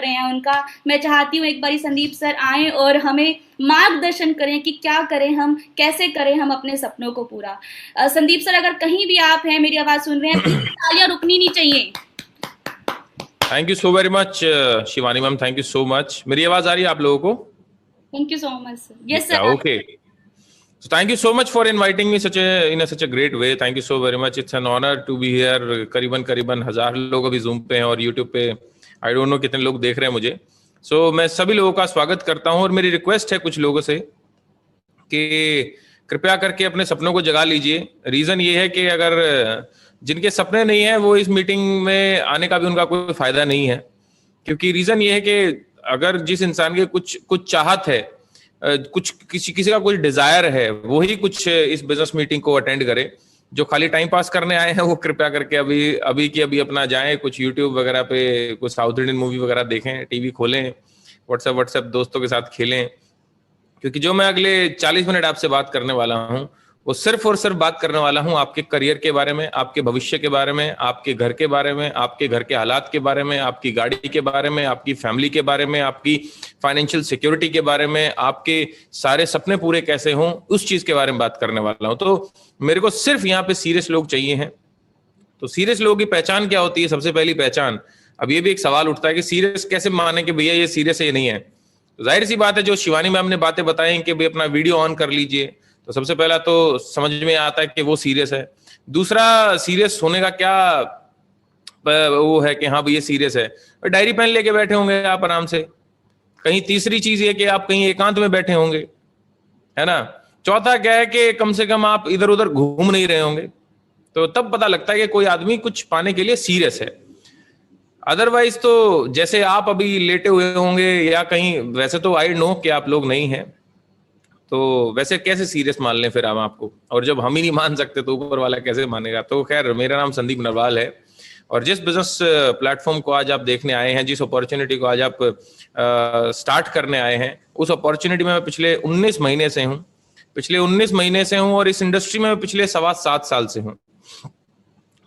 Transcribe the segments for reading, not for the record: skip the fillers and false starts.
रहे हैं उनका, मैं चाहती हूँ एक बारी संदीप सर आए और हमें मार्गदर्शन करें कि क्या करें हम, कैसे करें हम अपने सपनों को पूरा। संदीप सर अगर कहीं भी आप हैं, मेरी आवाज सुन रहे हैं, प्लीज तालियां रुकनी नहीं चाहिए। Thank you so very much Shivani ma'am, thank you so much. मेरी आवाज आ रही है आप लोगों को? Thank you so much sir. Yes sir. Okay, so thank you so much for inviting me such a great way. Thank you so very much. It's an honor to be here. करीबन 1000 लोग अभी Zoom पे हैं और YouTube पे I don't know कितने लोग देख रहे हैं मुझे। So मैं सभी लोगों का स्वागत करता हूं और मेरी रिक्वेस्ट है कुछ लोगों से कि कृपया करके अपने सपनों को जगा लीजिए। रीजन ये है कि अगर जिनके सपने नहीं है वो इस मीटिंग में आने का भी उनका कोई फायदा नहीं है, क्योंकि रीजन ये है कि अगर जिस इंसान के कुछ चाहत है, कुछ किसी का कुछ डिजायर है, वो ही कुछ इस बिजनेस मीटिंग को अटेंड करे। जो खाली टाइम पास करने आए हैं वो कृपया करके अभी अपना जाएं, कुछ यूट्यूब वगैरह पे कुछ साउथ इंडियन मूवी वगैरह देखें, टीवी खोलें, व्हाट्सएप दोस्तों के साथ खेलें, क्योंकि जो मैं अगले 40 मिनट आपसे बात करने वाला हूं वो सिर्फ और सिर्फ बात करने वाला हूं आपके करियर के बारे में, आपके भविष्य के बारे में, आपके घर के बारे में, आपके घर के हालात के बारे में, आपकी गाड़ी के बारे में, आपकी फैमिली के बारे में, आपकी फाइनेंशियल सिक्योरिटी के बारे में, आपके सारे सपने पूरे कैसे हों, उस चीज के बारे में बात करने वाला हूं। तो मेरे को सिर्फ यहाँ पे सीरियस लोग चाहिए हैं। तो सीरियस लोगों की पहचान क्या होती है? सबसे पहली पहचान, अब ये भी एक सवाल उठता है कि सीरियस कैसे माने कि भैया ये सीरियस है ये नहीं है। तो जाहिर सी बात है, जो शिवानी मैम ने बातें बताई कि भाई अपना वीडियो ऑन कर लीजिए, तो सबसे पहला तो समझ में आता है कि वो सीरियस है। दूसरा, सीरियस होने का क्या वो है कि हाँ भैया सीरियस है, डायरी पेन लेके बैठे होंगे आप आराम से। कहीं तीसरी चीज ये कि आप कहीं एकांत में बैठे होंगे, है ना। चौथा क्या है कि कम से कम आप इधर उधर घूम नहीं रहे होंगे, तो तब पता लगता है कि कोई आदमी कुछ पाने के लिए सीरियस है। अदरवाइज तो जैसे आप अभी लेटे हुए होंगे या कहीं, वैसे तो आई नो कि आप लोग नहीं हैं, तो वैसे कैसे सीरियस मान लें फिर हम आपको, और जब हम ही नहीं मान सकते तो ऊपर वाला कैसे मानेगा। तो खैर, मेरा नाम संदीप नरवाल है और जिस बिजनेस प्लेटफॉर्म को आज आप देखने आए हैं, जिस अपॉर्चुनिटी को आज आप स्टार्ट करने आए हैं, उस अपॉर्चुनिटी में मैं पिछले 19 महीने से हूं और इस इंडस्ट्री में मैं पिछले 7.25 साल से हूं।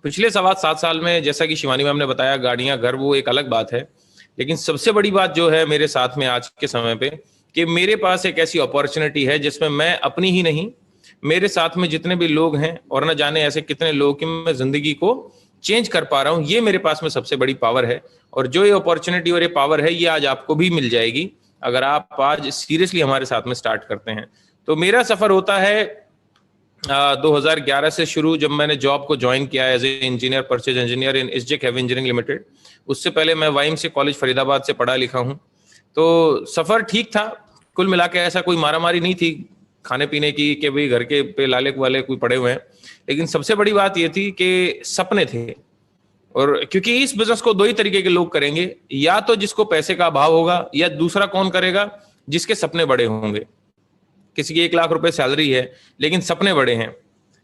पिछले 7.25 साल में, जैसा कि शिवानी मैम ने बताया, गाड़ियां घर वो एक अलग बात है, लेकिन सबसे बड़ी बात जो है मेरे साथ में आज के समय पे, कि मेरे पास एक ऐसी अपॉर्चुनिटी है जिसमें मैं अपनी ही नहीं, मेरे साथ में जितने भी लोग हैं और न जाने ऐसे कितने लोग कि मैं जिंदगी को चेंज कर पा रहा हूं। ये मेरे पास में सबसे बड़ी पावर है, और जो ये अपॉर्चुनिटी और ये पावर है ये आज आपको भी मिल जाएगी अगर आप आज सीरियसली हमारे साथ में स्टार्ट करते हैं। तो मेरा सफर होता है 2011 से शुरू, जब मैंने जॉब को ज्वाइन किया as a engineer, purchase engineer in एसजेक हैवी इंजीनियरिंग लिमिटेड। उससे पहले मैं वाईएमसी कॉलेज फरीदाबाद से पढ़ा लिखा हूं। तो सफर ठीक था कुल मिला के, ऐसा कोई मारामारी नहीं थी खाने पीने की कि भाई घर के पे लाले वाले कोई पड़े हुए हैं, लेकिन सबसे बड़ी बात ये थी कि सपने थे। और क्योंकि इस बिजनेस को दो ही तरीके के लोग करेंगे, या तो जिसको पैसे का अभाव होगा, या दूसरा कौन करेगा, जिसके सपने बड़े होंगे। किसी की 1 लाख रुपए सैलरी है लेकिन सपने बड़े हैं,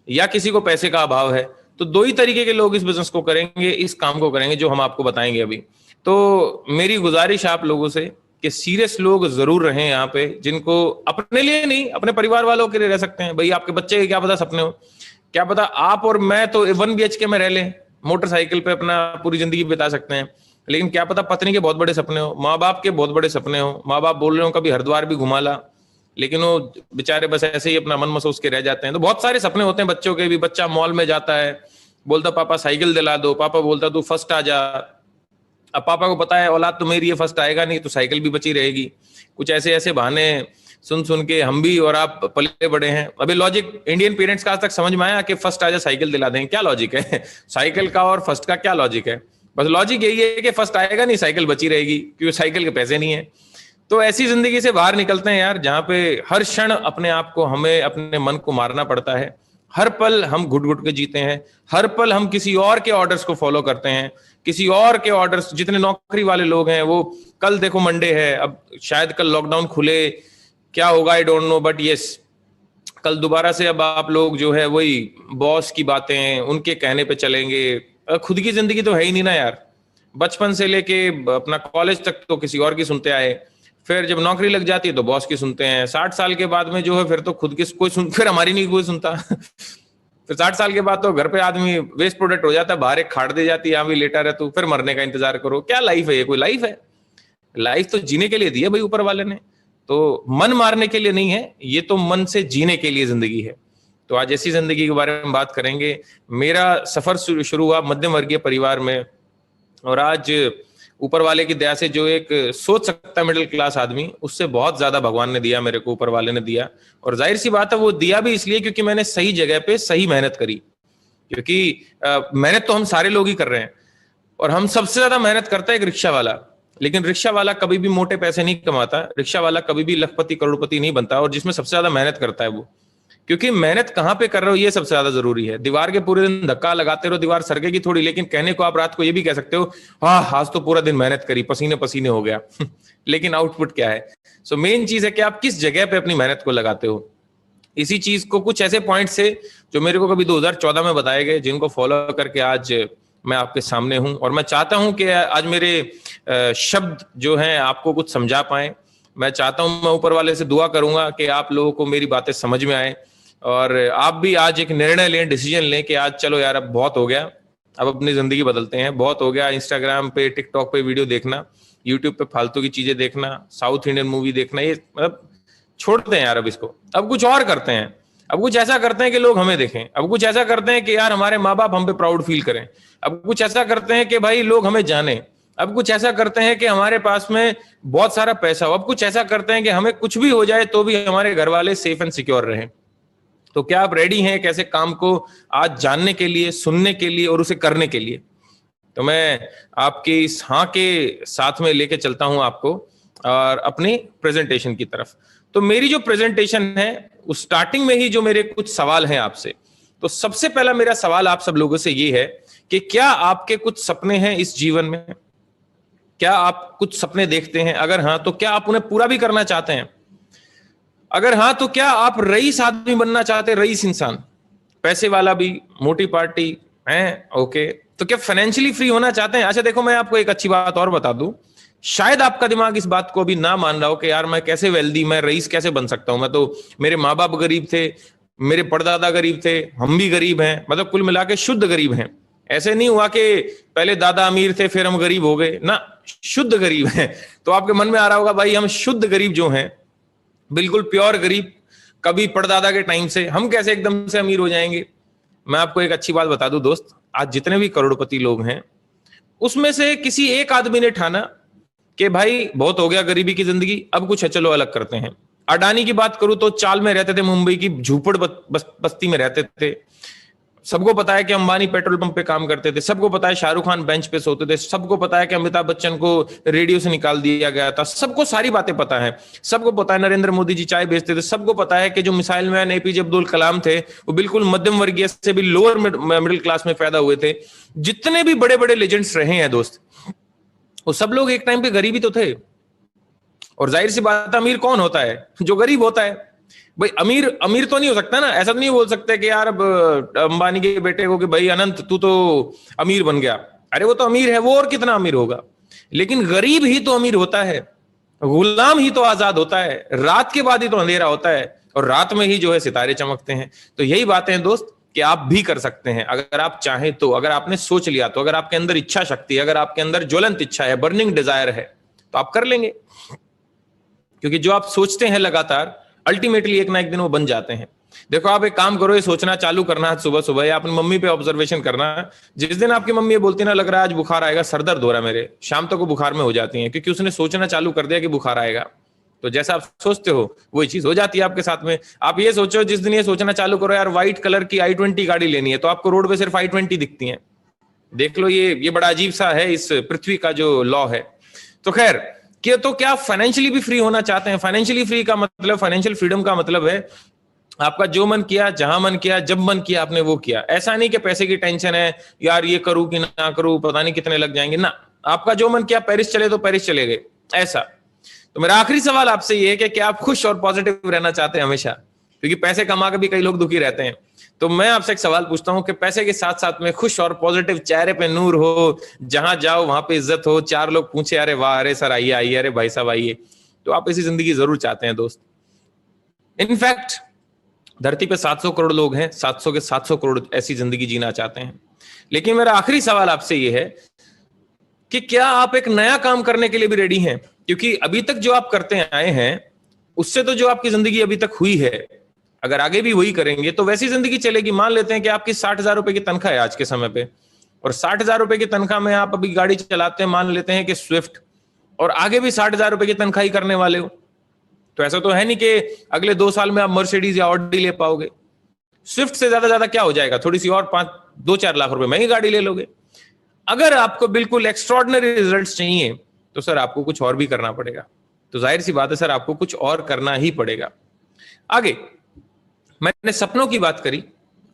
या किसी को पैसे का अभाव है। तो दो ही तरीके के लोग इस बिजनेस को करेंगे, इस काम को करेंगे जो हम आपको बताएंगे अभी। तो मेरी गुजारिश आप लोगों से कि सीरियस लोग जरूर रहें यहाँ पे, जिनको अपने लिए नहीं, अपने परिवार वालों के लिए रह सकते हैं। भाई आपके बच्चे के क्या पता सपने हो, क्या पता आप और मैं तो 1 BHK में रह लें, मोटरसाइकिल पे अपना पूरी जिंदगी बिता सकते हैं, लेकिन क्या पता पत्नी के बहुत बड़े सपने हो, माँ बाप के बहुत बड़े सपने हो, माँ बाप बोल रहे हो कभी हरिद्वार भी घुमा ला, लेकिन वो बेचारे बस ऐसे ही अपना मन मसोस के रह जाते हैं। तो बहुत सारे सपने होते हैं बच्चों के भी। बच्चा मॉल में जाता है, बोलता पापा साइकिल दिला दो, पापा बोलता तू फर्स्ट आ जा। अब पापा को पता है औलाद तो मेरी ये फर्स्ट आएगा नहीं, तो साइकिल भी बची रहेगी। कुछ ऐसे ऐसे बहाने सुन के हम भी और आप पले बड़े हैं। अभी लॉजिक इंडियन पेरेंट्स का आज तक समझ में आया कि फर्स्ट आ जा साइकिल दिला दें? क्या लॉजिक है साइकिल का और फर्स्ट का? क्या लॉजिक है? बस लॉजिक यही है कि फर्स्ट आएगा नहीं, साइकिल बची रहेगी, क्योंकि साइकिल के पैसे नहीं है। तो ऐसी जिंदगी से बाहर निकलते हैं यार, जहां पे हर क्षण अपने आप को, हमें अपने मन को मारना पड़ता है। हर पल हम घुट घुट के जीते हैं, हर पल हम किसी और के ऑर्डर्स को फॉलो करते हैं, किसी और के ऑर्डर्स। जितने नौकरी वाले लोग हैं वो, कल देखो मंडे है, अब शायद कल लॉकडाउन खुले, क्या होगा I don't know, but yes कल दोबारा से अब आप लोग जो है वही बॉस की बातें, उनके कहने पे चलेंगे। खुद की जिंदगी तो है ही नहीं ना यार। बचपन से लेके अपना कॉलेज तक तो किसी और की सुनते आए, फिर जब नौकरी लग जाती है तो बॉस की सुनते हैं। 60 साल के बाद में जो है फिर तो खुद की कोई फिर हमारी नहीं कोई सुनता फिर 60 साल के बाद तो घर पे आदमी वेस्ट प्रोडक्ट हो जाता है, बाहर एक खाड़ दे जाती है, यहाँ भी लेटा रहे, तो फिर मरने का इंतजार करो। क्या लाइफ है ये? कोई लाइफ है? लाइफ तो जीने के लिए दी है भाई ऊपर वाले ने, तो मन मारने के लिए नहीं है, ये तो मन से जीने के लिए जिंदगी है। तो आज ऐसी जिंदगी के बारे में बात करेंगे। मेरा सफर शुरू हुआ मध्यम वर्गीय परिवार में, और आज ऊपर वाले की दया से जो एक सोच सकता है मिडिल क्लास आदमी, उससे बहुत ज्यादा भगवान ने दिया मेरे को, ऊपर वाले ने दिया। और जाहिर सी बात है वो दिया भी इसलिए क्योंकि मैंने सही जगह पे सही मेहनत करी। क्योंकि मेहनत तो हम सारे लोग ही कर रहे हैं, और हम सबसे ज्यादा मेहनत करता है एक रिक्शा वाला। लेकिन रिक्शा वाला कभी भी मोटे पैसे नहीं कमाता, रिक्शा वाला कभी भी लखपति करोड़पति नहीं बनता, और जिसमें सबसे ज्यादा मेहनत करता है वो। क्योंकि मेहनत कहाँ पे कर रहे हो ये सबसे ज्यादा जरूरी है। दीवार के पूरे दिन धक्का लगाते रहो, दीवार सरकेगी थोड़ी, लेकिन कहने को आप रात को ये भी कह सकते हो, हाँ आज तो पूरा दिन मेहनत करी, पसीने पसीने हो गया लेकिन आउटपुट क्या है? सो मेन चीज है कि आप किस जगह पे अपनी मेहनत को लगाते हो। इसी चीज को कुछ ऐसे पॉइंट से जो मेरे को कभी 2014 में बताए गए, जिनको फॉलो करके आज मैं आपके सामने हूं, और मैं चाहता हूं कि आज मेरे शब्द जो हैं आपको कुछ समझा पाए। मैं चाहता हूं, मैं ऊपर वाले से दुआ करूंगा कि आप लोगों को मेरी बातें समझ में आए, और आप भी आज एक निर्णय लें, डिसीजन लें कि आज चलो यार अब बहुत हो गया, अब अपनी जिंदगी बदलते हैं। बहुत हो गया इंस्टाग्राम पे, टिकटॉक पे वीडियो देखना, यूट्यूब पे फालतू की चीजें देखना, साउथ इंडियन मूवी देखना, ये मतलब छोड़ते हैं यार अब इसको। अब कुछ और करते हैं, अब कुछ ऐसा करते हैं कि लोग हमें देखें, अब कुछ ऐसा करते हैं कि यार हमारे माँ बाप हम पे प्राउड फील करें, अब कुछ ऐसा करते हैं कि भाई लोग हमें जाने, अब कुछ ऐसा करते हैं कि हमारे पास में बहुत सारा पैसा हो, अब कुछ ऐसा करते हैं कि हमें कुछ भी हो जाए तो भी हमारे घर वाले सेफ एंड सिक्योर रहें। तो क्या आप रेडी हैं एक ऐसे काम को आज जानने के लिए, सुनने के लिए और उसे करने के लिए? तो मैं आपके इस हाँ के साथ में लेके चलता हूं आपको और अपनी प्रेजेंटेशन की तरफ। तो मेरी जो प्रेजेंटेशन है उस स्टार्टिंग में ही जो मेरे कुछ सवाल हैं आपसे, तो सबसे पहला मेरा सवाल आप सब लोगों से ये है कि क्या आपके कुछ सपने हैं इस जीवन में? क्या आप कुछ सपने देखते हैं? अगर हाँ तो क्या आप उन्हें पूरा भी करना चाहते हैं? अगर हाँ तो क्या आप रईस आदमी बनना चाहते हैं? रईस इंसान, पैसे वाला भी, मोटी पार्टी है, ओके। तो क्या फाइनेंशियली फ्री होना चाहते हैं? अच्छा देखो, मैं आपको एक अच्छी बात और बता दूं, शायद आपका दिमाग इस बात को भी ना मान रहा हो कि यार मैं कैसे वेल्दी, मैं रईस कैसे बन सकता हूं? मैं तो, मेरे माँ बाप गरीब थे, मेरे परदादा गरीब थे, हम भी गरीब हैं, मतलब कुल मिला के शुद्ध गरीब हैं। ऐसे नहीं हुआ कि पहले दादा अमीर थे फिर हम गरीब हो गए ना, शुद्ध गरीब हैं। तो आपके मन में आ रहा होगा भाई हम शुद्ध गरीब जो हैं, बिल्कुल प्योर गरीब, कभी परदादा के टाइम से, हम कैसे एकदम से अमीर हो जाएंगे? मैं आपको एक अच्छी बात बता दूं दोस्त, आज जितने भी करोड़पति लोग हैं उसमें से किसी एक आदमी ने ठाना कि भाई बहुत हो गया गरीबी की जिंदगी, अब कुछ है, चलो अलग करते हैं। अडानी की बात करूं तो चाल में रहते थे, मुंबई की झूपड़ बस्ती में रहते थे। सबको पता है कि अंबानी पेट्रोल पंप पे काम करते थे, सबको पता है शाहरुख खान बेंच पे सोते थे, सबको पता है कि अमिताभ बच्चन को रेडियो से निकाल दिया गया था, सबको सारी बातें पता है। सबको पता है नरेंद्र मोदी जी चाय बेचते थे, सबको पता है कि जो missile man APJ Abdul Kalam थे वो बिल्कुल मध्यम वर्गीय से भी लोअर मिडिल क्लास में पैदा हुए थे। जितने भी बड़े बड़े लेजेंड्स रहे हैं दोस्त, वो सब लोग एक टाइम पे गरीब ही तो थे। और जाहिर सी बात है, अमीर कौन होता है? जो गरीब होता है। भाई अमीर अमीर तो नहीं हो सकता ना, ऐसा तो नहीं बोल सकते कि यार अब अंबानी के बेटे को कि भाई अनंत तू तो अमीर बन गया। अरे वो तो अमीर है, वो और कितना अमीर होगा। लेकिन गरीब ही तो अमीर होता है, गुलाम ही तो आजाद होता है, रात के बाद ही तो अंधेरा होता है, और रात में ही जो है सितारे चमकते हैं। तो यही बातें हैं दोस्त कि आप भी कर सकते हैं अगर आप चाहें तो, अगर आपने सोच लिया तो, अगर आपके अंदर इच्छा शक्ति है, अगर आपके अंदर ज्वलंत इच्छा है, बर्निंग डिजायर है, तो आप कर लेंगे। क्योंकि जो आप सोचते हैं लगातार, अल्टीमेटली एक ना एक दिन वो बन जाते हैं। देखो आप एक काम करो, ये सोचना चालू करना है सुबह सुबह, या अपनी मम्मी पे ऑब्जर्वेशन करना है। जिस दिन आपकी मम्मी ये बोलती ना, लग रहा है आज बुखार आएगा, सर दर्द हो रहा है मेरे, शाम तक वो बुखार में हो जाती है, क्योंकि उसने सोचना चालू कर दिया कि बुखार आएगा। तो जैसा आप सोचते हो वही चीज हो जाती है आपके साथ में। आप ये सोचो, जिस दिन ये सोचना चालू करो यार व्हाइट कलर की i20 गाड़ी लेनी है, तो आपको रोड पे सिर्फ i20 दिखती है। देख लो, ये बड़ा अजीब सा है इस पृथ्वी का जो लॉ है। तो खैर, तो क्या फाइनेंशियली भी फ्री होना चाहते हैं? फाइनेंशियली फ्री का मतलब, फाइनेंशियल फ्रीडम का मतलब है आपका जो मन किया, जहां मन किया, जब मन किया आपने वो किया। ऐसा नहीं कि पैसे की टेंशन है, यार ये करूं कि ना करूं, पता नहीं कितने लग जाएंगे ना। आपका जो मन किया, पेरिस चले तो पेरिस चले गए, ऐसा। तो मेरा आखिरी सवाल आपसे ये है कि क्या आप खुश और पॉजिटिव रहना चाहते हैं हमेशा? क्योंकि पैसे कमा के भी कई लोग दुखी रहते हैं। तो मैं आपसे एक सवाल पूछता हूं कि पैसे के साथ साथ में खुश और पॉजिटिव, चेहरे पे नूर हो, जहां जाओ वहां पे इज्जत हो, चार लोग पूछे अरे वाह, अरे सर आइए आइए, अरे भाई साहब आइए, तो आप ऐसी जिंदगी जरूर चाहते हैं दोस्त। इनफैक्ट धरती पे 700 करोड़ लोग हैं, 700 के 700 करोड़ ऐसी जिंदगी जीना चाहते हैं। लेकिन मेरा आखिरी सवाल आपसे ये है कि क्या आप एक नया काम करने के लिए भी रेडी हैं? क्योंकि अभी तक जो आप करते आए हैं उससे तो जो आपकी जिंदगी अभी तक हुई है, अगर आगे भी वही करेंगे तो वैसी जिंदगी चलेगी। मान लेते हैं कि आपकी 60,000 रुपए की तनख्वाह है आज के समय पे, और 60,000 रुपए की तनख्वाह में आप अभी गाड़ी चलाते हैं, मान लेते हैं कि स्विफ्ट, और आगे भी 60,000 रुपए की तनख्वाह ही करने वाले हो, तो ऐसा तो है नहीं कि अगले 2 साल में आप मर्सिडीज या ऑडी ले पाओगे। स्विफ्ट से ज्यादा क्या हो जाएगा, थोड़ी सी और 2-4 लाख रुपए महंगी गाड़ी ले लोगे। अगर आपको बिल्कुल एक्स्ट्रॉर्डिनरी रिजल्ट्स चाहिए तो सर आपको कुछ और भी करना पड़ेगा। तो जाहिर सी बात है सर, आपको कुछ और करना ही पड़ेगा। आगे मैंने सपनों की बात करी,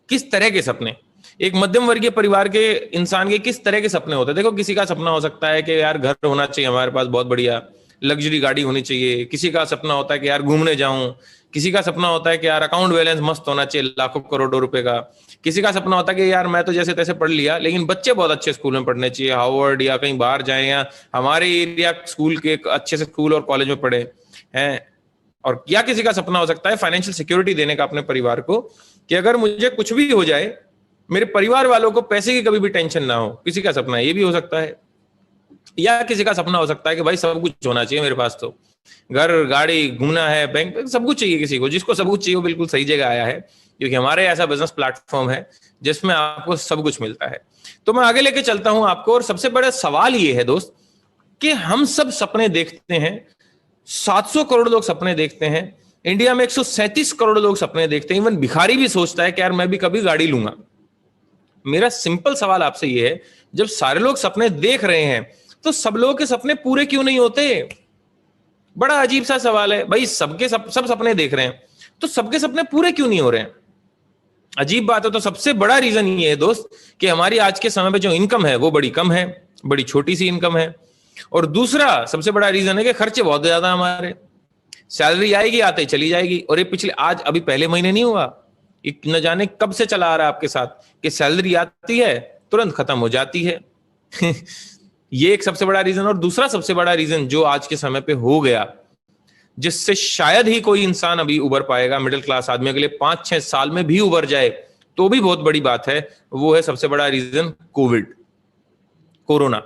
किस तरह के सपने, एक मध्यम वर्गीय परिवार के इंसान के किस तरह के सपने होते हैं। देखो, किसी का सपना हो सकता है कि यार घर होना चाहिए हमारे पास बहुत बढ़िया, लग्जरी गाड़ी होनी चाहिए। किसी का सपना होता है कि यार घूमने जाऊं। किसी का सपना होता है कि यार अकाउंट बैलेंस मस्त होना चाहिए लाखों करोड़ों रुपए का। किसी का सपना होता है कि यार मैं तो जैसे तैसे पढ़ लिया, लेकिन बच्चे बहुत अच्छे स्कूल में पढ़ने चाहिए, हार्वर्ड या कहीं बाहर जाए, या हमारे एरिया स्कूल के अच्छे से स्कूल और कॉलेज में पढ़े हैं। और या किसी का सपना हो सकता है फाइनेंशियल सिक्योरिटी देने का अपने परिवार को, कि अगर मुझे कुछ भी हो जाए मेरे परिवार वालों को पैसे की कभी भी टेंशन ना हो। किसी का सपना ये भी हो सकता है। या किसी का सपना हो सकता है कि भाई सब कुछ होना चाहिए मेरे पास, तो घर गाड़ी घूमना है, बैंक, सब कुछ चाहिए किसी को। जिसको सब कुछ चाहिए वो बिल्कुल सही जगह आया है, क्योंकि हमारे ऐसा बिजनेस प्लेटफॉर्म है जिसमें आपको सब कुछ मिलता है। तो मैं आगे लेके चलता हूं आपको, और सबसे बड़ा सवाल ये है दोस्त कि हम सब सपने देखते हैं। 700 करोड़ लोग सपने देखते हैं इंडिया में, 137 करोड़ लोग सपने देखते हैं। इवन भिखारी भी सोचता है कि यार मैं भी कभी गाड़ी लूंगा। मेरा सिंपल सवाल आपसे ये है, जब सारे लोग सपने देख रहे हैं तो सब लोगों के सपने पूरे क्यों नहीं होते? बड़ा अजीब सा सवाल है भाई। सब सपने देख रहे हैं तो सबके सपने पूरे क्यों नहीं हो रहे हैं? अजीब बात है। तो सबसे बड़ा रीजन ये है दोस्त कि हमारी आज के समय पे जो इनकम है वो बड़ी कम है, बड़ी छोटी सी इनकम है। और दूसरा सबसे बड़ा रीजन है कि खर्चे बहुत ज्यादा हमारे। सैलरी आएगी, आते ही चली जाएगी। और ये अभी पहले महीने नहीं हुआ, न जाने कब से चला आ रहा है आपके साथ कि सैलरी आती है तुरंत खत्म हो जाती है। ये एक सबसे बड़ा रीजन। और दूसरा सबसे बड़ा रीजन जो आज के समय पे हो गया, जिससे शायद ही कोई इंसान अभी उबर पाएगा, मिडिल क्लास आदमी अगले 5-6 साल में भी उबर जाए तो भी बहुत बड़ी बात है, वो है सबसे बड़ा रीजन कोरोना।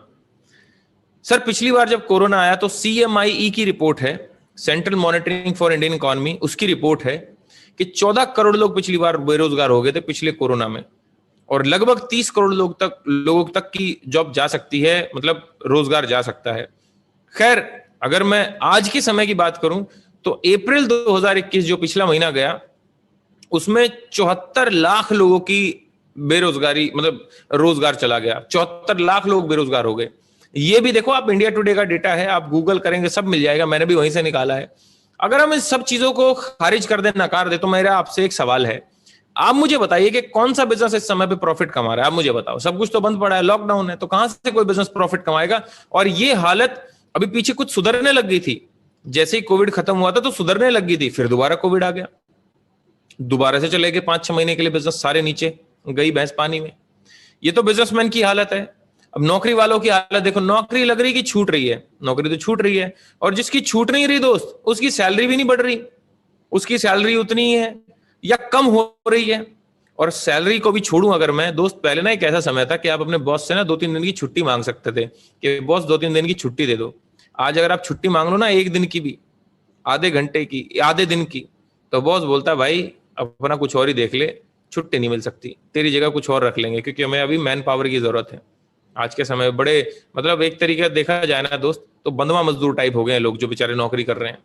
सर पिछली बार जब कोरोना आया तो CMIE की रिपोर्ट है, central monitoring for Indian economy, उसकी रिपोर्ट है कि 14 करोड़ लोग पिछली बार बेरोजगार हो गए थे पिछले कोरोना में, और लगभग 30 करोड़ लोगों तक की जॉब जा सकती है, मतलब रोजगार जा सकता है। खैर, अगर मैं आज के समय की बात करूं तो अप्रैल 2021 जो पिछला महीना गया उसमें 74 लाख लोगों की बेरोजगारी, मतलब रोजगार चला गया। 74 लाख लोग बेरोजगार हो गए। ये भी देखो आप, इंडिया टुडे का डेटा है, आप गूगल करेंगे सब मिल जाएगा, मैंने भी वहीं से निकाला है। अगर हम इस सब चीजों को खारिज कर दे, नकार दे, तो मेरा आपसे एक सवाल है, आप मुझे बताइए कि कौन सा बिजनेस इस समय पे प्रॉफिट कमा रहा है? आप मुझे बताओ। सब कुछ तो बंद पड़ा है, लॉकडाउन है, तो कहां से कोई बिजनेस प्रॉफिट कमाएगा? और ये हालत अभी पीछे कुछ सुधरने लग गई थी, जैसे ही कोविड खत्म हुआ था तो सुधरने लग गई थी, फिर दोबारा कोविड आ गया, दोबारा से चले गए 5-6 महीने के लिए बिजनेस सारे नीचे, गई भैंस पानी में। ये तो बिजनेसमैन की हालत है। अब नौकरी वालों की हालत देखो, नौकरी लग रही कि छूट रही है, नौकरी तो छूट रही है, और जिसकी छूट नहीं रही दोस्त, उसकी सैलरी भी नहीं बढ़ रही, उसकी सैलरी उतनी ही है या कम हो रही है। और सैलरी को भी छोड़ूं अगर मैं दोस्त, पहले ना एक ऐसा समय था कि आप अपने बॉस से ना 2-3 दिन की छुट्टी मांग सकते थे कि बॉस 2-3 दिन की छुट्टी दे दो। आज अगर आप छुट्टी मांग लो ना 1 दिन की भी, आधे घंटे की, आधे दिन की, तो बॉस बोलता है भाई अपना कुछ और ही देख ले, छुट्टी नहीं मिल सकती, तेरी जगह कुछ और रख लेंगे, क्योंकि हमें अभी मैन पावर की जरूरत है। आज के समय बड़े, मतलब एक तरीके से देखा जाए ना दोस्त, तो बंधुआ मजदूर टाइप हो गए हैं लोग जो बेचारे नौकरी कर रहे हैं।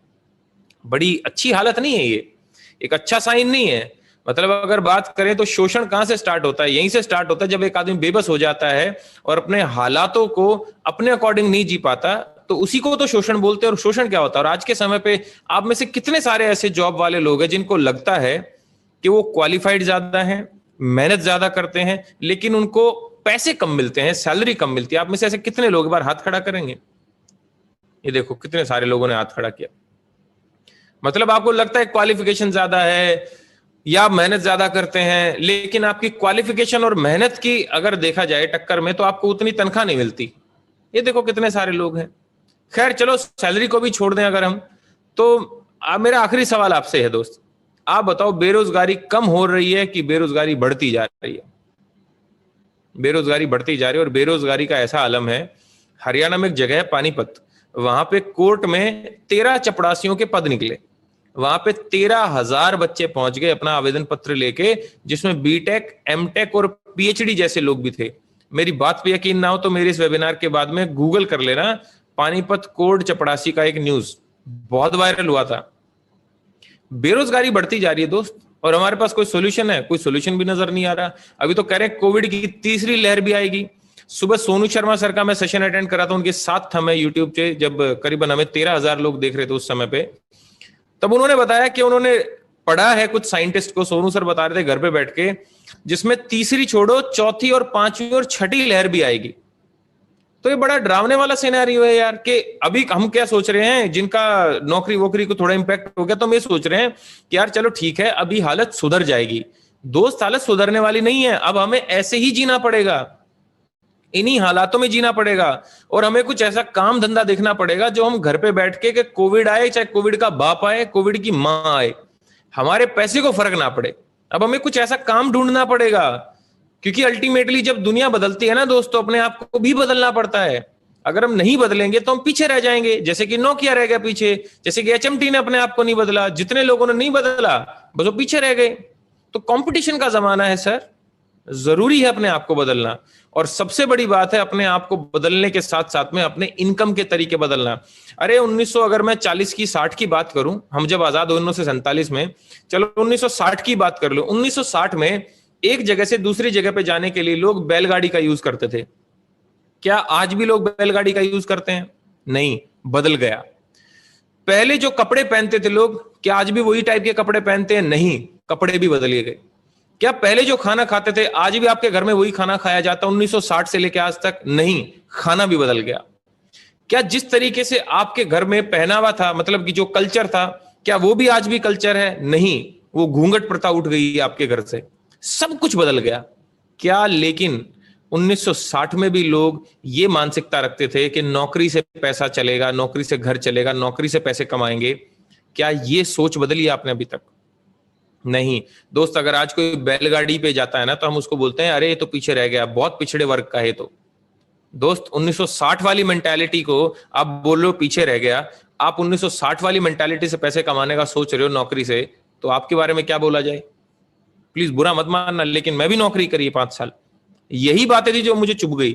बड़ी अच्छी हालत नहीं है ये, एक अच्छा साइन नहीं है। मतलब अगर बात करें तो शोषण कहां से स्टार्ट होता है? यहीं से स्टार्ट होता है जब एक आदमी बेबस हो जाता है और अपने हालातों को अपने अकॉर्डिंग नहीं जी पाता, तो उसी को तो शोषण बोलते हैं। और शोषण क्या होता है? और आज के समय पे आप में से कितने सारे ऐसे जॉब वाले लोग हैं जिनको लगता है कि वो क्वालिफाइड ज्यादा हैं, मेहनत ज्यादा करते हैं, लेकिन उनको पैसे कम मिलते हैं, सैलरी कम मिलती है? आप में से ऐसे कितने लोग, बार हाथ खड़ा करेंगे? ये देखो कितने सारे लोगों ने हाथ खड़ा किया। मतलब आपको लगता है क्वालिफिकेशन ज्यादा है या मेहनत ज्यादा करते हैं, लेकिन आपकी क्वालिफिकेशन और मेहनत की अगर देखा जाए टक्कर में, तो आपको उतनी तनख्वाह नहीं मिलती। ये देखो कितने सारे लोग हैं। खैर चलो, सैलरी को भी छोड़ दें अगर हम, तो मेरा आखिरी सवाल आपसे है दोस्त, आप बताओ बेरोजगारी कम हो रही है कि बेरोजगारी बढ़ती जा रही है? बेरोजगारी बढ़ती जा रही है। और बेरोजगारी का ऐसा आलम है, हरियाणा में एक जगह है पानीपत, वहां पे कोर्ट में 13 चपड़ासियों के पद निकले। वहां पे 13,000 बच्चे पहुंच गए अपना आवेदन पत्र लेके, जिसमें बीटेक, एमटेक और पीएचडी जैसे लोग भी थे। मेरी बात पे यकीन ना हो तो मेरे इस वेबिनार के बाद में गूगल कर लेना, पानीपत कोर्ट चपड़ासी का एक न्यूज बहुत वायरल हुआ था। बेरोजगारी बढ़ती जा रही है दोस्त, और हमारे पास कोई सोल्यूशन है? कोई सोल्यूशन भी नजर नहीं आ रहा। अभी तो कह रहे हैं कोविड की तीसरी लहर भी आएगी। सुबह सोनू शर्मा सर का मैं सेशन अटेंड करा था, उनके साथ था मैं यूट्यूब पे, जब करीबन हमें 13,000 लोग देख रहे थे उस समय पे। तब उन्होंने बताया कि उन्होंने पढ़ा है कुछ साइंटिस्ट को, सोनू सर बता रहे थे घर पे बैठ के, जिसमें तीसरी छोड़ो चौथी और पांचवी और छठी लहर भी आएगी। तो ये बड़ा डरावने वाला सिनेरियो है यार, कि अभी हम क्या सोच रहे हैं, जिनका नौकरी वोकरी को थोड़ा इंपैक्ट हो गया, तो हम ये सोच रहे हैं कि यार चलो ठीक है अभी हालत सुधर जाएगी। दोस्त, हालत सुधरने वाली नहीं है। अब हमें ऐसे ही जीना पड़ेगा, इन्हीं हालातों में जीना पड़ेगा, और हमें कुछ ऐसा काम धंधा देखना पड़ेगा जो हम घर पे बैठ के, कोविड आए चाहे कोविड का बाप आए, कोविड की मां आए, हमारे पैसे को फर्क ना पड़े। अब हमें कुछ ऐसा काम ढूंढना पड़ेगा, क्योंकि अल्टीमेटली जब दुनिया बदलती है ना दोस्तों, अपने आप को भी बदलना पड़ता है। अगर हम नहीं बदलेंगे तो हम पीछे रह जाएंगे, जैसे कि नोकिया रह गया पीछे, जैसे कि एचएमटी ने अपने आप को नहीं बदला, जितने लोगों ने नहीं बदला बस वो पीछे रह गए। तो कंपटीशन का जमाना है सर, जरूरी है अपने आप को बदलना। और सबसे बड़ी बात है अपने आप को बदलने के साथ साथ में अपने इनकम के तरीके बदलना। अरे 1900, अगर मैं 40 की 60 की बात करूं, हम जब आजाद हुए 1947 में, चलो 1960 की बात कर लो। 1960 में एक जगह से दूसरी जगह पे जाने के लिए लोग बैलगाड़ी का यूज करते थे। क्या आज भी लोग बैलगाड़ी का यूज करते हैं? नहीं, बदल गया। पहले जो कपड़े पहनते थे लोग, क्या आज भी वही टाइप के कपड़े पहनते हैं? नहीं, कपड़े भी बदल गए। क्या पहले जो खाना खाते थे आज भी आपके घर में वही खाना खाया जाता 1960 से लेकर आज तक? नहीं, खाना भी बदल गया। क्या जिस तरीके से आपके घर में पहनावा था, मतलब कि जो कल्चर था, क्या वो भी आज भी कल्चर है? नहीं, वो घूंघट प्रथा उठ गई है आपके घर से। सब कुछ बदल गया। क्या लेकिन 1960 में भी लोग ये मानसिकता रखते थे कि नौकरी से पैसा चलेगा, नौकरी से घर चलेगा, नौकरी से पैसे कमाएंगे? क्या ये सोच बदली आपने अभी तक? नहीं दोस्त, अगर आज कोई बैलगाड़ी पे जाता है ना तो हम उसको बोलते हैं अरे ये तो पीछे रह गया, बहुत पिछड़े वर्ग का है। तो दोस्त 1960 वाली मेंटालिटी को आप बोल रहे हो पीछे रह गया, आप 1960 वाली मेंटालिटी से पैसे कमाने का सोच रहे हो नौकरी से, तो आपके बारे में क्या बोला जाए? प्लीज बुरा मत मानना, लेकिन मैं भी नौकरी करी है 5 साल। यही बातें थी जो मुझे चुभ गई,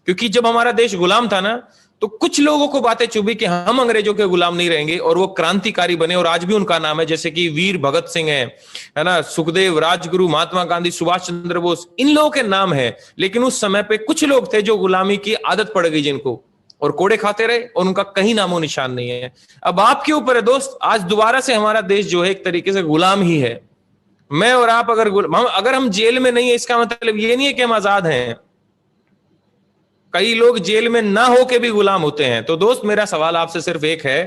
क्योंकि जब हमारा देश गुलाम था ना, तो कुछ लोगों को बातें चुभी कि हम अंग्रेजों के गुलाम नहीं रहेंगे, और वो क्रांतिकारी बने, और आज भी उनका नाम है, जैसे कि वीर भगत सिंह है ना, सुखदेव, राजगुरु, महात्मा गांधी, सुभाष चंद्र बोस, इन लोगों के नाम है। लेकिन उस समय पे कुछ लोग थे जो गुलामी की आदत पड़ गई जिनको, और कोड़े खाते रहे, और उनका कहीं नामो निशान नहीं है। अब आपके ऊपर है दोस्त, आज दोबारा से हमारा देश जो है एक तरीके से गुलाम ही है। मैं और आप अगर हम जेल में नहीं है, इसका मतलब ये नहीं है कि हम आजाद हैं। कई लोग जेल में ना हो के भी गुलाम होते हैं। तो दोस्त, मेरा सवाल आपसे सिर्फ एक है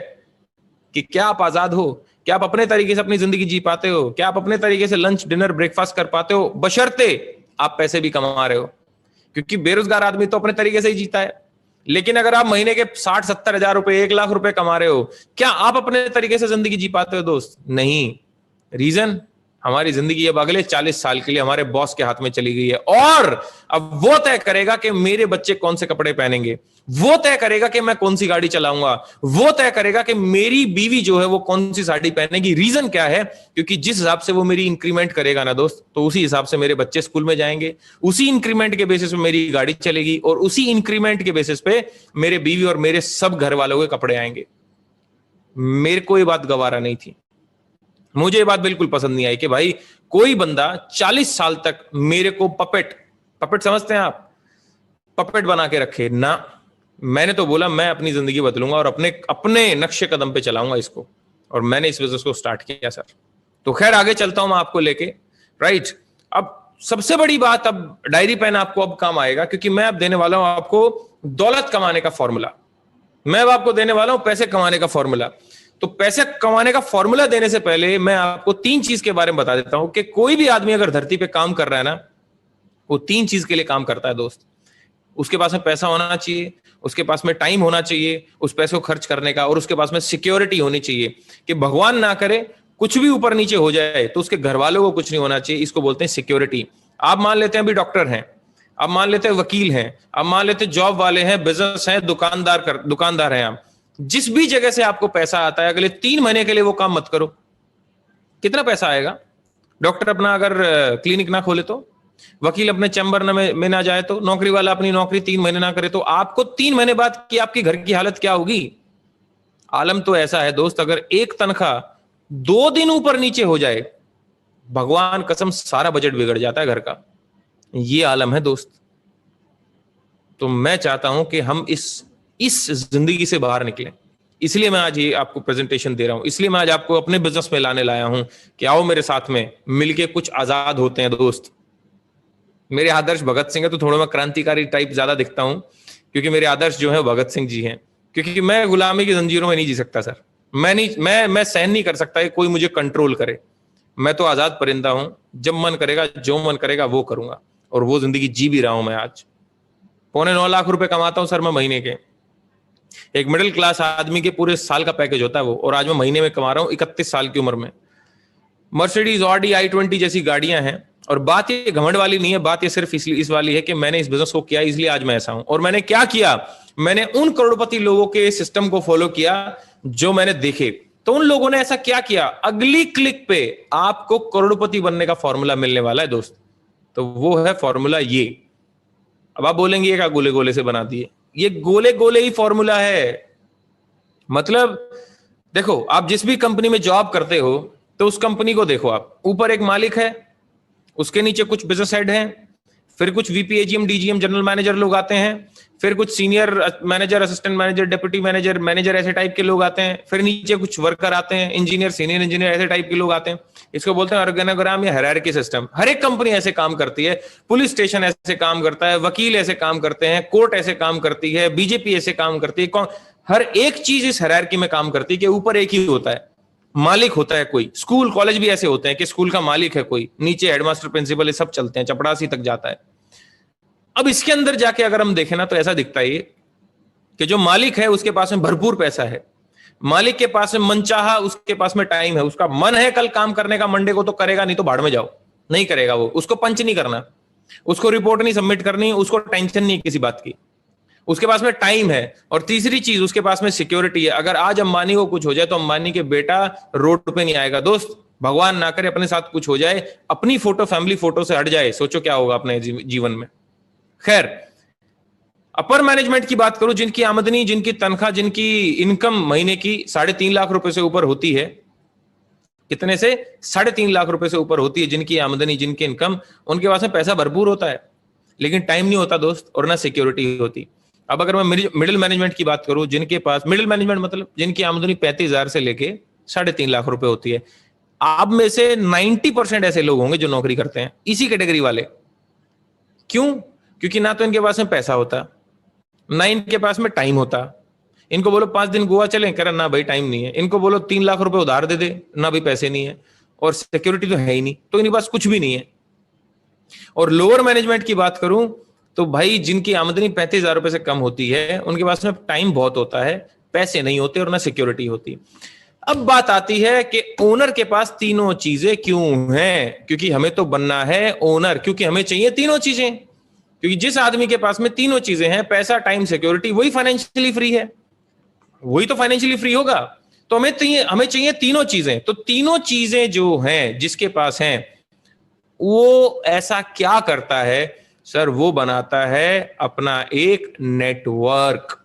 कि क्या आप आजाद हो? क्या आप अपने तरीके से अपनी जिंदगी जी पाते हो? क्या आप अपने तरीके से लंच, डिनर, ब्रेकफास्ट कर पाते हो? बशर्ते आप पैसे भी कमा रहे हो, क्योंकि बेरोजगार आदमी तो अपने तरीके से ही जीता है। लेकिन अगर आप महीने के 60-70 हजार रुपए, 1 लाख रुपए कमा रहे हो, क्या आप अपने तरीके से जिंदगी जी पाते हो दोस्त? नहीं। रीजन, हमारी जिंदगी अब अगले 40 साल के लिए हमारे बॉस के हाथ में चली गई है, और अब वो तय करेगा कि मेरे बच्चे कौन से कपड़े पहनेंगे, वो तय करेगा कि मैं कौन सी गाड़ी चलाऊंगा, वो तय करेगा कि मेरी बीवी जो है वो कौन सी साड़ी पहनेगी। रीजन क्या है? क्योंकि जिस हिसाब से वो मेरी इंक्रीमेंट करेगा ना दोस्त, तो उसी हिसाब से मेरे बच्चे स्कूल में जाएंगे, उसी इंक्रीमेंट के बेसिस पे मेरी गाड़ी चलेगी, और उसी इंक्रीमेंट के बेसिस पे मेरे बीवी और मेरे सब घर वालों के कपड़े आएंगे। मेरे को ये बात गवारा नहीं थी, मुझे ये बात बिल्कुल पसंद नहीं आई कि भाई कोई बंदा 40 साल तक मेरे को पपेट समझते हैं आप, पपेट बना के रखे ना। मैंने तो बोला मैं अपनी जिंदगी बदलूंगा और अपने नक्शे कदम पे चलाऊंगा इसको, और मैंने इस बिजनेस को स्टार्ट किया सर। तो खैर आगे चलता हूं मैं आपको लेके, राइट। अब सबसे बड़ी बात, अब डायरी पेन आपको अब काम आएगा, क्योंकि मैं अब देने वाला हूं आपको दौलत कमाने का फॉर्मूला। मैं अब आपको देने वाला हूं पैसे कमाने का फॉर्मूला। तो पैसे कमाने का फॉर्मूला देने से पहले मैं आपको 3 चीज के बारे में बता देता हूं कि कोई भी आदमी अगर धरती पे काम कर रहा है ना, वो 3 चीज के लिए काम करता है दोस्त। उसके पास में पैसा होना चाहिए, उसके पास में टाइम होना चाहिए उस पैसे को खर्च करने का, और उसके पास में सिक्योरिटी होनी चाहिए कि भगवान ना करे कुछ भी ऊपर नीचे हो जाए तो उसके घर वालों को कुछ नहीं होना चाहिए। इसको बोलते हैं सिक्योरिटी। आप मान लेते हैं अभी डॉक्टर हैं, आप मान लेते हैं वकील हैं, आप मान लेते हैं जॉब वाले हैं, बिजनेस हैं, दुकानदार हैं आप। जिस भी जगह से आपको पैसा आता है, अगले 3 महीने के लिए वो काम मत करो। कितना पैसा आएगा? डॉक्टर अपना अगर क्लिनिक ना खोले तो, वकील अपने चैम्बर में ना जाए तो, नौकरी वाला अपनी नौकरी 3 महीने ना करे तो, आपको 3 महीने बाद की आपकी घर की हालत क्या होगी? आलम तो ऐसा है दोस्त, अगर एक तनख्वाह 2 दिन ऊपर नीचे हो जाए, भगवान कसम सारा बजट बिगड़ जाता है घर का। ये आलम है दोस्त। तो मैं चाहता हूं कि हम इस जिंदगी से बाहर निकलें। इसलिए मैं आज ये आपको प्रेजेंटेशन दे रहा हूं, इसलिए मैं आज आपको अपने बिजनेस में लाया हूं कि आओ मेरे साथ में मिलके कुछ आजाद होते हैं दोस्त। मेरे आदर्श भगत सिंह है, तो थोड़ा मैं क्रांतिकारी टाइप ज्यादा दिखता हूं, क्योंकि मेरे आदर्श जो है भगत सिंह जी हैं। क्योंकि मैं गुलामी की जंजीरों में नहीं जी सकता सर। मैं सहन नहीं कर सकता कि कोई मुझे कंट्रोल करे। मैं तो आजाद परिंदा हूं, जब मन करेगा जो मन करेगा वो करूंगा, और वो जिंदगी जी भी रहा हूं मैं आज। 8.25 लाख रुपए कमाता हूं सर मैं महीने के। एक मिडिल क्लास आदमी के पूरे साल का पैकेज होता है वो, और आज मैं महीने में कमा रहा हूं 31 साल की उम्र में। मर्सिडीज, ऑडी, i20 जैसी गाड़ियां हैं। और बात ये घमंड वाली नहीं है, बात ये सिर्फ इस वाली है कि मैंने इस बिजनेस को किया, इसलिए आज मैं ऐसा हूं। और मैंने क्या किया? मैंने उन करोड़पति लोगों के सिस्टम को फॉलो किया जो मैंने देखे। तो उन लोगों ने ऐसा क्या किया? अगली क्लिक पे आपको करोड़पति बनने का फॉर्मूला मिलने वाला है दोस्त। तो वो है फॉर्मूला ये। अब आप बोलेंगे ये क्या गोले गोले से बना दिए? ये गोले गोले ही फॉर्मूला है। मतलब देखो, आप जिस भी कंपनी में जॉब करते हो तो उस कंपनी को देखो आप, ऊपर एक मालिक है, उसके नीचे कुछ बिजनेस हेड हैं, फिर कुछ VP, AGM, DGM, general manager लोग आते हैं, फिर कुछ senior manager, assistant manager, deputy manager, manager ऐसे टाइप के लोग आते हैं, फिर नीचे कुछ वर्कर आते हैं, इंजीनियर, सीनियर इंजीनियर ऐसे टाइप के लोग आते हैं। इसको बोलते हैं ऑर्गेनोग्राम या हायरार्की सिस्टम। हर एक कंपनी ऐसे काम करती है, पुलिस स्टेशन ऐसे काम करता है, वकील ऐसे काम करते हैं, कोर्ट ऐसे काम करती है, बीजेपी ऐसे काम करती है। हर एक चीज इस हायरार्की में काम करती है कि ऊपर एक ही होता है, मालिक होता है कोई। स्कूल कॉलेज भी ऐसे होते हैं कि स्कूल का मालिक है कोई, नीचे हेडमास्टर, प्रिंसिपल, ये सब चलते हैं, चपड़ासी तक जाता है। अब इसके अंदर जाके अगर हम देखें ना तो ऐसा दिखता है कि जो मालिक है उसके पास में भरपूर पैसा है, मालिक के पास में मनचाहा उसके पास में टाइम है, उसका मन है कल काम करने का, मंडे को तो करेगा, नहीं तो भाड़ में जाओ, नहीं करेगा वो। उसको पंच नहीं करना, उसको रिपोर्ट नहीं सबमिट करनी, उसको टेंशन नहीं किसी बात की, उसके पास में टाइम है। और तीसरी चीज, उसके पास में सिक्योरिटी है। अगर आज अंबानी को कुछ हो जाए तो अंबानी के बेटा रोड पे नहीं आएगा दोस्त। भगवान ना करे अपने साथ कुछ हो जाए, अपनी फोटो, फैमिली फोटो से हट जाए, सोचो क्या होगा अपने जीवन में। खैर, अपर मैनेजमेंट की बात करूं, जिनकी आमदनी, जिनकी तनख्वाह, जिनकी इनकम महीने की 3.5 लाख रुपए से ऊपर होती है। कितने से? 3.5 लाख रुपए से ऊपर होती है जिनकी आमदनी, जिनकी इनकम। उनके पास में पैसा भरपूर होता है, लेकिन टाइम नहीं होता दोस्त, और ना सिक्योरिटी होती। अब अगर मैं मिडिल मैनेजमेंट की बात करूं, जिनके पास मिडिल मैनेजमेंट मतलब जिनकी आमदनी 35,000 से लेके 3.5 लाख रुपए होती है, आप में से 90% ऐसे लोग होंगे जो नौकरी करते हैं, इसी कैटेगरी वाले। क्यों? क्योंकि ना तो इनके पास में पैसा होता, ना इनके पास में टाइम होता। इनको बोलो 5 दिन गोवा चलें, कह रहा ना भाई टाइम नहीं है। इनको बोलो 3 लाख रुपए उधार दे दे, ना भाई पैसे नहीं है। और सिक्योरिटी तो है ही नहीं, तो इनके पास कुछ भी नहीं है। और लोअर मैनेजमेंट की बात करूं तो भाई जिनकी आमदनी 35,000 रुपए से कम होती है, उनके पास में टाइम बहुत होता है, पैसे नहीं होते, और ना सिक्योरिटी होती। अब बात आती है कि ओनर के पास तीनों चीजें क्यों हैं? क्योंकि हमें तो बनना है ओनर, क्योंकि हमें चाहिए तीनों चीजें। क्योंकि जिस आदमी के पास में तीनों चीजें हैं, पैसा, टाइम, सिक्योरिटी, वही फाइनेंशियली फ्री है, वही तो फाइनेंशियली फ्री होगा। तो हमें चाहिए तीनों चीजें। तो तीनों चीजें जो हैं, जिसके पास हैं, वो ऐसा क्या करता है सर? वो बनाता है अपना एक नेटवर्क।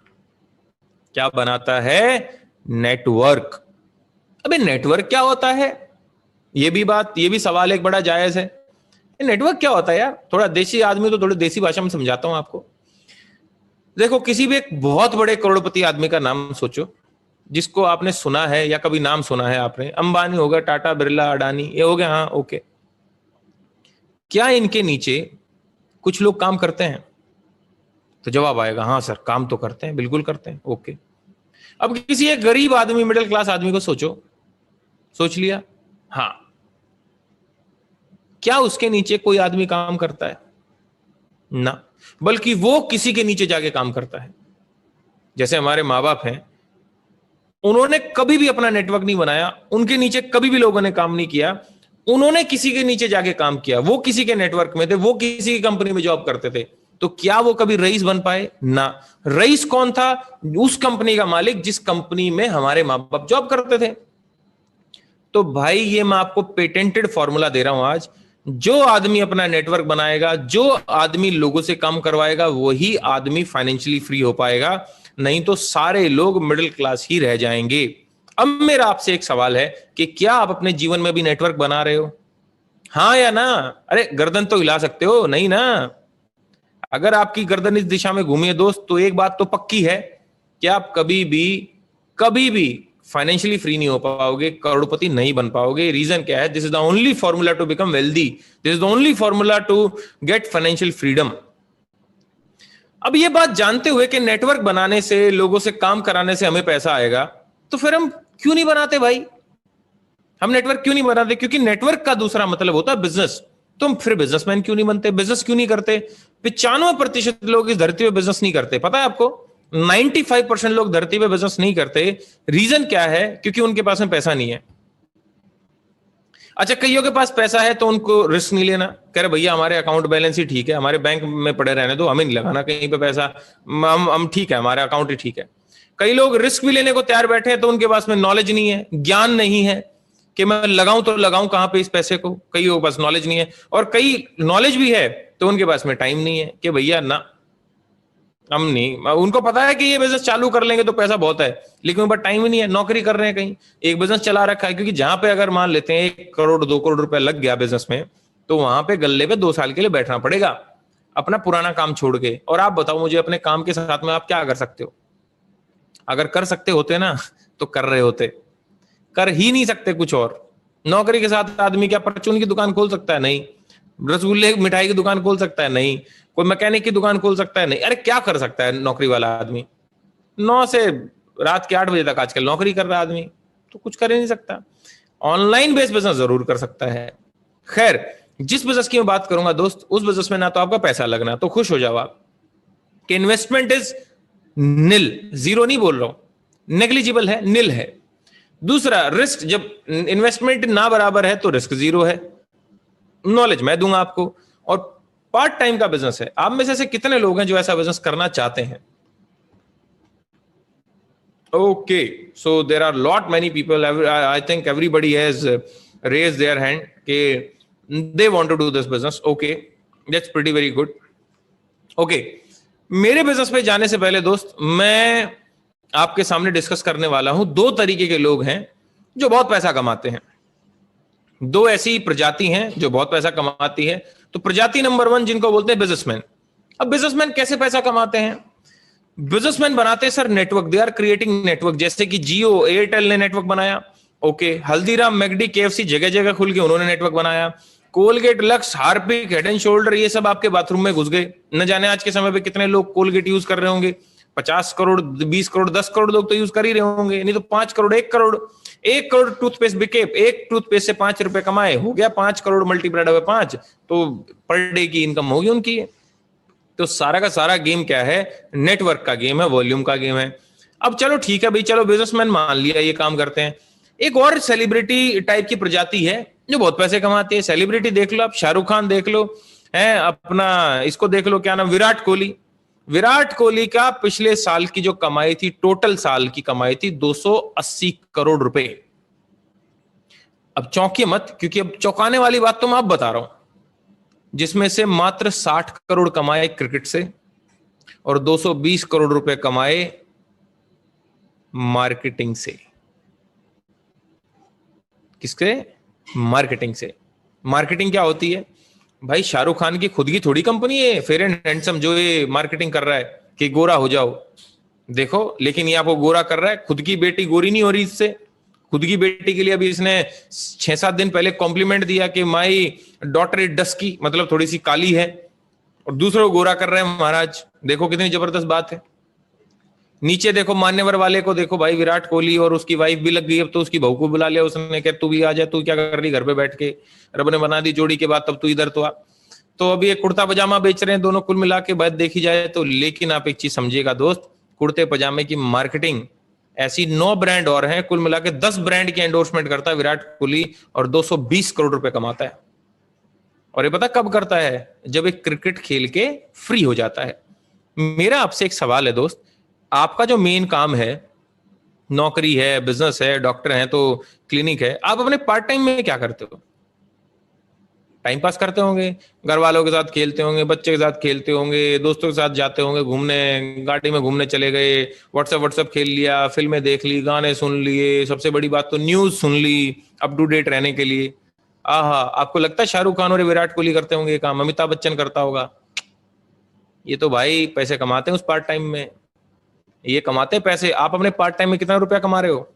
क्या बनाता है? नेटवर्क। अबे नेटवर्क क्या होता है? ये भी सवाल एक बड़ा जायज है। नेटवर्क क्या होता है यार? थोड़ा देसी आदमी तो थोड़ी देसी भाषा में समझाता हूं आपको। देखो, किसी भी एक बहुत बड़े करोड़पति आदमी का नाम सोचो जिसको आपने सुना है या कभी नाम सुना है आपने। अंबानी होगा, टाटा, बिरला, अडानी, ये हो गया, हाँ ओके। क्या इनके नीचे कुछ लोग काम करते हैं? तो जवाब आएगा हाँ सर, काम तो करते हैं, बिल्कुल करते हैं, ओके। अब किसी एक गरीब आदमी, मिडिल क्लास आदमी को सोचो, सोच लिया, हाँ, क्या उसके नीचे कोई आदमी काम करता है? ना, बल्कि वो किसी के नीचे जाके काम करता है। जैसे हमारे माँ बाप हैं, उन्होंने कभी भी अपना नेटवर्क नहीं बनाया, उनके नीचे कभी भी लोगों ने काम नहीं किया, उन्होंने किसी के नीचे जाके काम किया। वो किसी के नेटवर्क में थे, वो किसी की कंपनी में जॉब करते थे, तो क्या वो कभी रईस बन पाए ना। रईस कौन था? उस कंपनी का मालिक जिस कंपनी में हमारे माँ बाप जॉब करते थे। तो भाई ये मैं आपको पेटेंटेड फॉर्मूला दे रहा हूं आज, जो आदमी अपना नेटवर्क बनाएगा, जो आदमी लोगों से काम करवाएगा, वही आदमी फाइनेंशियली फ्री हो पाएगा, नहीं तो सारे लोग मिडिल क्लास ही रह जाएंगे। अब मेरा आपसे एक सवाल है कि क्या आप अपने जीवन में भी नेटवर्क बना रहे हो? हाँ या ना? अरे गर्दन तो हिला सकते हो, नहीं ना? अगर आपकी गर्दन इस दिशा में घूमी है दोस्त, तो एक बात तो पक्की है कि आप कभी भी फाइनेंशियली फ्री नहीं हो पाओगे, करोड़पति नहीं बन पाओगे। रीजन क्या है? This is the only formula to become wealthy, this is the only formula to get financial freedom. अब ये बात जानते हुए कि नेटवर्क बनाने से, लोगों से काम कराने से हमें पैसा आएगा, तो फिर हम क्यों नहीं बनाते भाई? हम नेटवर्क क्यों नहीं बनाते? क्योंकि नेटवर्क का दूसरा मतलब होता है बिजनेस। तुम फिर बिजनेसमैन क्यों नहीं बनते? बिजनेस क्यों नहीं करते? 95% लोग इस धरती पे बिजनेस नहीं करते, पता है आपको? 95% लोग धरती पे बिजनेस नहीं करते। रीजन क्या है? क्योंकि उनके पास में पैसा नहीं है। अच्छा, कईयों के पास पैसा है तो उनको रिस्क नहीं लेना, कह रहे भैया हमारे अकाउंट बैलेंस ही ठीक है, हमारे बैंक में पड़े रहने दो, हमें नहीं लगाना कहीं पे पैसा, हम ठीक है, हमारा अकाउंट ही ठीक है। कई लोग रिस्क भी लेने को तैयार बैठे हैं तो उनके पास में नॉलेज नहीं है, ज्ञान नहीं है कि मैं लगाऊं तो लगाऊं कहां पे इस पैसे को। कई लोगों के पास नॉलेज नहीं है, और कई नॉलेज भी है तो उनके पास में टाइम नहीं है कि भैया ना, हम नहीं। उनको पता है कि ये बिजनेस चालू कर लेंगे तो पैसा बहुत है, लेकिन उनके पास टाइम ही नहीं है, नौकरी कर रहे हैं, कहीं एक बिजनेस चला रखा है। क्योंकि जहां पे अगर मान लेते हैं 1 करोड़ 2 करोड़ रुपए लग गया बिजनेस में, तो वहां पे गल्ले पे 2 साल के लिए बैठना पड़ेगा अपना पुराना काम छोड़ के। और आप बताओ मुझे, अपने काम के साथ में आप क्या कर सकते हो? अगर कर सकते होते ना तो कर रहे होते, कर ही नहीं सकते कुछ और। नौकरी के साथ आदमी क्या परचून की दुकान खोल सकता है? नहीं। रसगुल्ले मिठाई की दुकान खोल सकता है? नहीं। कोई मैकेनिक की दुकान खोल सकता है? नहीं। अरे क्या कर सकता है नौकरी वाला आदमी? 9 से रात के 8 बजे तक आजकल नौकरी कर रहा आदमी, तो कुछ कर ही नहीं सकता। ऑनलाइन बेस्ड बिजनेस जरूर कर सकता है। खैर, जिस बिजनेस की मैं बात करूंगा दोस्त, उस बिजनेस में ना तो आपका पैसा लगना, तो खुश हो जाओ आप कि इन्वेस्टमेंट इज निल, जीरो नहीं बोल रहा हूं, नेग्लिजिबल है, निल है। दूसरा, रिस्क, जब इन्वेस्टमेंट ना बराबर है तो रिस्क जीरो है। नॉलेज मैं दूंगा आपको, और पार्ट टाइम का बिजनेस है। आप में से ऐसे कितने लोग हैं जो ऐसा बिजनेस करना चाहते हैं? Okay, so there are lot many people, I think everybody has raised their hand कि they want to do this business. Okay, that's pretty very good. Okay, मेरे बिजनेस पे जाने से पहले दोस्त, मैं आपके सामने डिस्कस करने वाला हूं 2 तरीके के लोग हैं जो बहुत पैसा कमाते हैं। 2 ऐसी प्रजाति हैं जो बहुत पैसा कमाती है। तो प्रजाति नंबर 1 जिनको बोलते हैं बिजनेसमैन। अब बिजनेसमैन कैसे पैसा कमाते हैं? बिजनेसमैन बनाते हैं sir network, they are creating network. जैसे कि जियो एयरटेल ने नेटवर्क बनाया, ओके, हल्दीराम मैकडी केएफसी जगह जगह खुल के उन्होंने नेटवर्क बनाया। Colgate, Lux, Harpic, head and shoulder, ये सब आपके बाथरूम में घुस गए। न जाने आज के समय पे कितने लोग कोलगेट यूज कर रहे होंगे। 50 करोड़ 20 करोड़ 10 करोड़ लोग तो यूज कर ही रहे होंगे, नहीं तो 5 करोड़ 1 करोड़ 1 करोड़ टूथपेस्ट बिके, एक टूथपेस्ट से 5 रुपए कमाए, हो गया 5 करोड़ मल्टीप्लाइड हुए 5, तो पर डे की इनकम होगी उनकी। तो सारा का सारा गेम क्या है? नेटवर्क का गेम है, वॉल्यूम का गेम है। अब चलो ठीक है भाई, चलो बिजनेसमैन मान लिया ये काम करते हैं। एक और सेलिब्रिटी टाइप की प्रजाति है जो बहुत पैसे कमाती है। सेलिब्रिटी देख लो आप, शाहरुख खान देख लो, है अपना, इसको देख लो, क्या नाम, विराट कोहली। विराट कोहली का पिछले साल की जो कमाई थी, टोटल साल की कमाई थी 280 करोड़ रुपए। अब चौंकिए मत, क्योंकि अब चौंकाने वाली बात तो मैं अब बता रहा हूं, जिसमें से मात्र 60 करोड़ कमाए क्रिकेट से और 220 करोड़ रुपए कमाए मार्केटिंग से। किससे? मार्केटिंग से। मार्केटिंग क्या होती है भाई? शाहरुख खान की खुद की थोड़ी कंपनी है फेयर एंड हैंडसम जो ये मार्केटिंग कर रहा है कि गोरा हो जाओ, देखो, लेकिन ये आपको गोरा कर रहा है। खुद की बेटी गोरी नहीं हो रही इससे। खुद की बेटी के लिए अभी इसने 6-7 दिन पहले कॉम्प्लीमेंट दिया कि माई डॉटर इज डस्की, मतलब थोड़ी सी काली है, और दूसरों को गोरा कर रहे हैं महाराज। देखो कितनी जबरदस्त बात है। नीचे देखो मान्यवर वाले को देखो भाई, विराट कोहली और उसकी वाइफ भी लग गई, अब तो उसकी बहू को बुला लिया उसने, कह तू भी आ जा, तू क्या कर रही घर पे बैठ के, रब ने बना दी जोड़ी के बाद, तब तू इधर तो आ। तो अभी एक कुर्ता पजामा बेच रहे हैं दोनों, कुल मिला के बात देखी जाए तो। लेकिन आप एक चीज समझिएगा दोस्त, कुर्ते पजामे की मार्केटिंग ऐसी 9 ब्रांड और हैं, कुल मिला के 10 ब्रांड की एंडोर्समेंट करता है विराट कोहली और 220 करोड़ रुपए कमाता है। और ये पता कब करता है? जब एक क्रिकेट खेल के फ्री हो जाता है। मेरा आपसे एक सवाल है दोस्त, आपका जो मेन काम है, नौकरी है, बिजनेस है, डॉक्टर है तो क्लिनिक है, आप अपने पार्ट टाइम में क्या करते हो? टाइम पास करते होंगे, घर वालों के साथ खेलते होंगे, बच्चे के साथ खेलते होंगे, दोस्तों के साथ जाते होंगे घूमने, गाड़ी में घूमने चले गए, व्हाट्सएप खेल लिया, फिल्में देख ली, गाने सुन लिए, सबसे बड़ी बात तो न्यूज सुन ली अप टू डेट रहने के लिए। आहा, आपको लगता है शाहरुख खान और विराट कोहली करते होंगे ये काम? अमिताभ बच्चन करता होगा? ये तो भाई पैसे कमाते हैं उस पार्ट टाइम में, ये कमाते हैं पैसे। आप अपने पार्ट टाइम में कितना रुपया कमा रहे हो?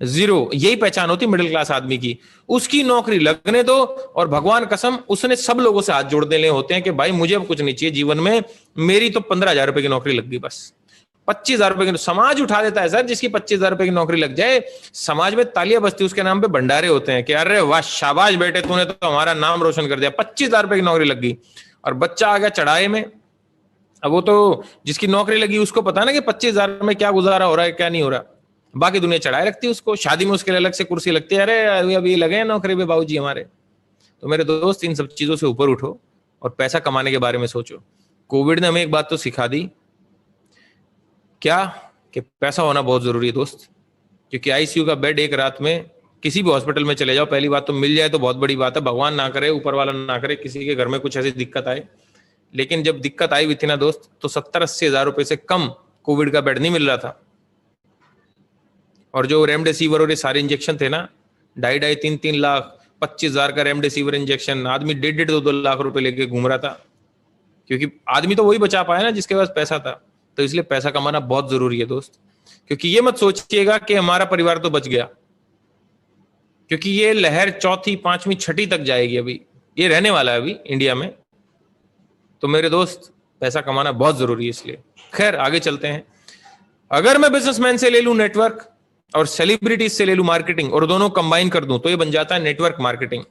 जीरो। यही पहचान होती मिडिल क्लास आदमी की। उसकी नौकरी लगने दो और भगवान कसम उसने सब लोगों से हाथ जोड़ देने होते हैं कि भाई मुझे अब कुछ नहीं चाहिए जीवन में, मेरी तो 15,000 रुपए की नौकरी लग गई बस। 25,000 रुपए की समाज उठा देता है सर, जिसकी 25,000 रुपए की नौकरी लग जाए समाज में तालियां बजती, उसके नाम पे भंडारे होते हैं कि अरे वाह शाबाश बेटे तूने तो हमारा नाम रोशन कर दिया, 25,000 रुपए की नौकरी लग गई। और बच्चा आ गया चढ़ाए में। अब वो तो जिसकी नौकरी लगी उसको पता ना कि 25,000 में क्या गुजारा हो रहा है क्या नहीं हो रहा, बाकी दुनिया चढ़ाए रखती है उसको। शादी में उसके लिए अलग से कुर्सी लगती है, अरे अभी लगे हैं नौकरी पे बाबूजी हमारे। तो मेरे दोस्त इन सब चीजों से ऊपर उठो और पैसा कमाने के बारे में सोचो। कोविड ने हमें एक बात तो सिखा दी, क्या कि पैसा होना बहुत जरूरी है दोस्त। क्योंकि आईसीयू का बेड एक रात में किसी भी हॉस्पिटल में चले जाओ, पहली बात तो मिल जाए तो बहुत बड़ी बात है, भगवान ना करे, ऊपर वाला ना करे किसी के घर में कुछ ऐसी दिक्कत आए। लेकिन जब दिक्कत आई हुई थी ना दोस्त, तो 70-80 हजार रुपए से कम कोविड का बेड नहीं मिल रहा था। और जो रेमडेसिविर और ये सारे इंजेक्शन थे ना, 2.5-3 लाख, 25,000 का रेमडेसिविर इंजेक्शन, आदमी 1.5-2 लाख रुपए लेके घूम रहा था। क्योंकि आदमी तो वही बचा पाया ना जिसके पास पैसा था। तो इसलिए पैसा कमाना बहुत जरूरी है दोस्त। क्योंकि ये मत सोचिएगा कि हमारा परिवार तो बच गया, क्योंकि ये लहर 4th, 5वीं, 6ठी तक जाएगी, अभी ये रहने वाला है अभी इंडिया में। तो मेरे दोस्त पैसा कमाना बहुत जरूरी है। इसलिए खैर आगे चलते हैं। अगर मैं बिजनेसमैन से ले लूं नेटवर्क और सेलिब्रिटीज से ले लूं मार्केटिंग और दोनों कंबाइन कर दूं तो ये बन जाता है नेटवर्क मार्केटिंग।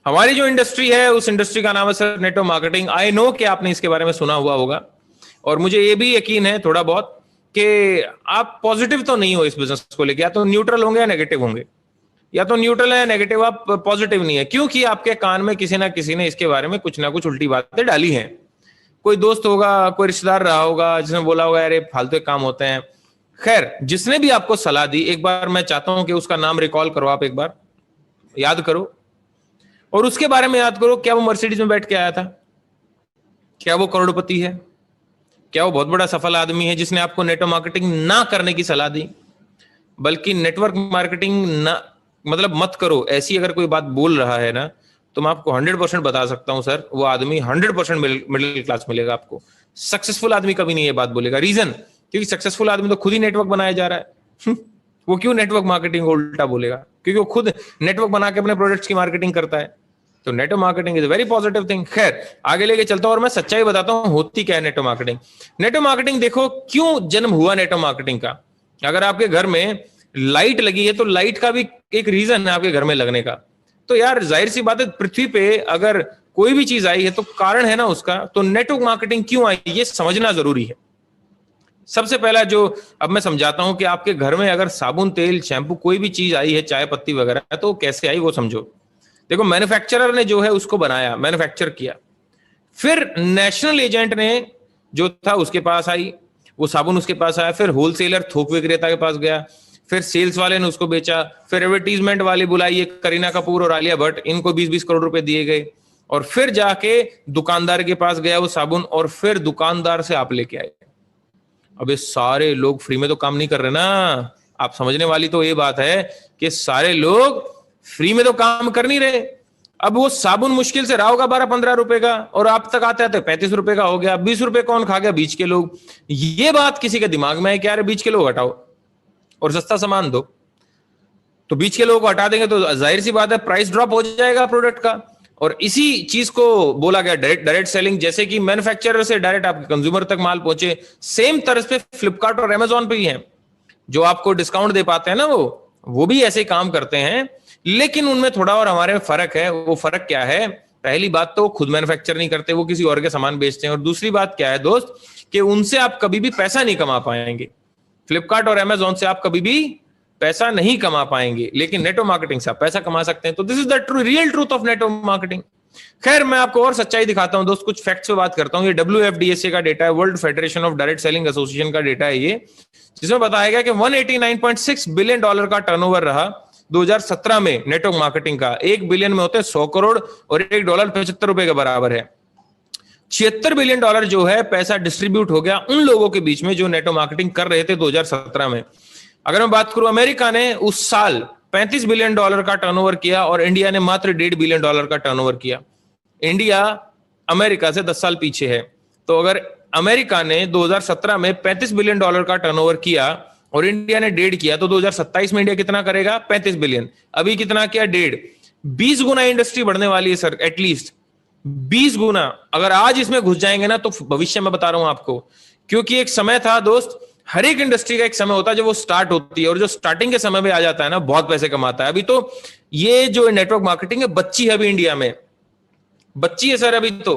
हमारी जो इंडस्ट्री है उस इंडस्ट्री का नाम है sir network marketing. I know कि आपने इसके बारे में सुना हुआ होगा और मुझे ये भी यकीन है थोड़ा बहुत कि आप पॉजिटिव तो नहीं हो इस बिजनेस को लेकर, या तो न्यूट्रल होंगे या नेगेटिव होंगे, या तो न्यूट्रल है नेगेटिव, आप पॉजिटिव नहीं है। क्योंकि आपके कान में किसी ना किसी ने इसके बारे में कुछ ना कुछ उल्टी बातें डाली हैं। कोई दोस्त होगा, कोई रिश्तेदार रहा होगा जिसने बोला होगा अरे फालतू काम होते हैं। खैर जिसने भी आपको सलाह दी, एक बार मैं चाहता हूं कि उसका नाम रिकॉल करो, आप एक बार याद करो और उसके बारे में याद करो। क्या वो मर्सिडीज में बैठ के आया था? क्या वो करोड़पति है? क्या वो बहुत बड़ा सफल आदमी है जिसने आपको नेटवर्क मार्केटिंग ना करने की सलाह दी? बल्कि नेटवर्क मार्केटिंग ना मतलब मत करो, ऐसी अगर कोई बात बोल रहा है ना, तो मैं आपको 100% बता सकता हूं सर, वो आदमी 100% मिडिल क्लास मिलेगा आपको। सक्सेसफुल आदमी कभी नहीं ये बात बोलेगा। रीजन, क्योंकि सक्सेसफुल आदमी तो खुद ही नेटवर्क बनाया जा रहा है। वो क्यों नेटवर्क मार्केटिंग उल्टा बोलेगा? क्योंकि वो खुद नेटवर्क बना के अपने प्रोडक्ट्स की मार्केटिंग करता है। तो network marketing is a very positive thing. खैर आगे लेके चलता हूं और मैं सच्चाई बताता हूं होती क्या है नेटवर्क मार्केटिंग। नेटवर्क मार्केटिंग देखो क्यों जन्म हुआ नेटवर्क मार्केटिंग का। अगर आपके घर में लाइट लगी है तो लाइट का भी एक रीजन है आपके घर में लगने का। तो यार जाहिर सी बात है, पृथ्वी पे अगर कोई भी चीज आई है तो कारण है ना उसका। तो नेटवर्क मार्केटिंग क्यों आई ये समझना जरूरी है। सबसे पहला जो अब मैं समझाता हूं कि आपके घर में अगर साबुन, तेल, शैम्पू कोई भी चीज आई है, चाय पत्ती वगैरह, तो कैसे आई वो समझो। देखो मैन्युफैक्चरर ने जो है उसको बनाया, मैन्युफैक्चर किया, फिर नेशनल एजेंट ने जो था उसके पास आई, वो साबुन उसके पास आया, फिर होलसेलर थोक विक्रेता के पास गया, फिर सेल्स वाले ने उसको बेचा, फिर एडवर्टीजमेंट वाले बुलाई, करीना कपूर और आलिया भट्ट, इनको 20-20 करोड़ रुपए दिए गए, और फिर जाके दुकानदार के पास गया वो साबुन, और फिर दुकानदार से आप लेके आए। अब ये सारे लोग फ्री में तो काम नहीं कर रहे ना। आप समझने वाली तो ये बात है कि सारे लोग फ्री में तो काम कर नहीं रहे। अब वो साबुन मुश्किल से रहा होगा 12-15 रुपए का, और आप तक आते आते 35 रुपए का हो गया। 20 रुपए कौन खा गया? बीच के लोग। ये बात किसी के दिमाग में है कि यार बीच के लोग हटाओ और सस्ता सामान दो। तो बीच के लोगों को हटा देंगे तो जाहिर सी बात है प्राइस ड्रॉप हो जाएगा प्रोडक्ट का। और इसी चीज को बोला गया डायरेक्ट सेलिंग, जैसे कि मैन्युफैक्चरर से डायरेक्ट आपके कंज्यूमर तक माल पहुंचे। सेम तरह पे फ्लिपकार्ट और अमेजॉन पे ही है। जो आपको डिस्काउंट दे पाते हैं ना वो भी ऐसे ही काम करते हैं, लेकिन उनमें थोड़ा और हमारे में फर्क है। वो फर्क क्या है? पहली बात तो खुद मैन्युफैक्चर नहीं करते, वो किसी और के सामान बेचते हैं। और दूसरी बात क्या है दोस्त, कि उनसे आप कभी भी पैसा नहीं कमा पाएंगे। फ्लिपकार्ट और अमेजॉन से आप कभी भी पैसा नहीं कमा पाएंगे, लेकिन नेटवर्क मार्केटिंग से आप पैसा कमा सकते हैं। तो this is the real truth of network marketing. खैर, मैं आपको और सच्चाई दिखाता हूं दोस्त, कुछ फैक्ट्स पे बात करता हूं। ये WFDSA का डेटा है, world federation of direct selling association का डेटा है ये, जिसमें बताया गया कि $189.6 बिलियन का टर्नओवर रहा 2017 में नेटवर्क मार्केटिंग का। 1 बिलियन में होते हैं 100 करोड़ और $1 ₹75 के बराबर है। $76 बिलियन जो है पैसा डिस्ट्रीब्यूट हो गया उन लोगों के बीच में जो नेटवर्क मार्केटिंग कर रहे थे 2017 में। अगर मैं बात करूं, अमेरिका ने उस साल $35 बिलियन का टर्नओवर किया और इंडिया ने मात्र $1.5 बिलियन का टर्नओवर किया। इंडिया अमेरिका से 10 साल पीछे है। तो अगर अमेरिका ने 2017 में $35 बिलियन का टर्नओवर किया और इंडिया ने 1.5 किया, तो 2027 में इंडिया कितना करेगा? 35 बिलियन। अभी कितना किया? 1.5। 20 गुना इंडस्ट्री बढ़ने वाली है सर, एटलीस्ट 20 गुना। अगर आज इसमें घुस जाएंगे ना तो भविष्य में बता रहा हूं आपको, क्योंकि एक समय था दोस्त, हर एक इंडस्ट्री का एक समय होता है जब वो स्टार्ट होती है, और जो स्टार्टिंग के समय में आ जाता है ना, बहुत पैसे कमाता है। अभी तो ये जो नेटवर्क मार्केटिंग है बच्ची है अभी इंडिया में, बच्ची है सर अभी तो।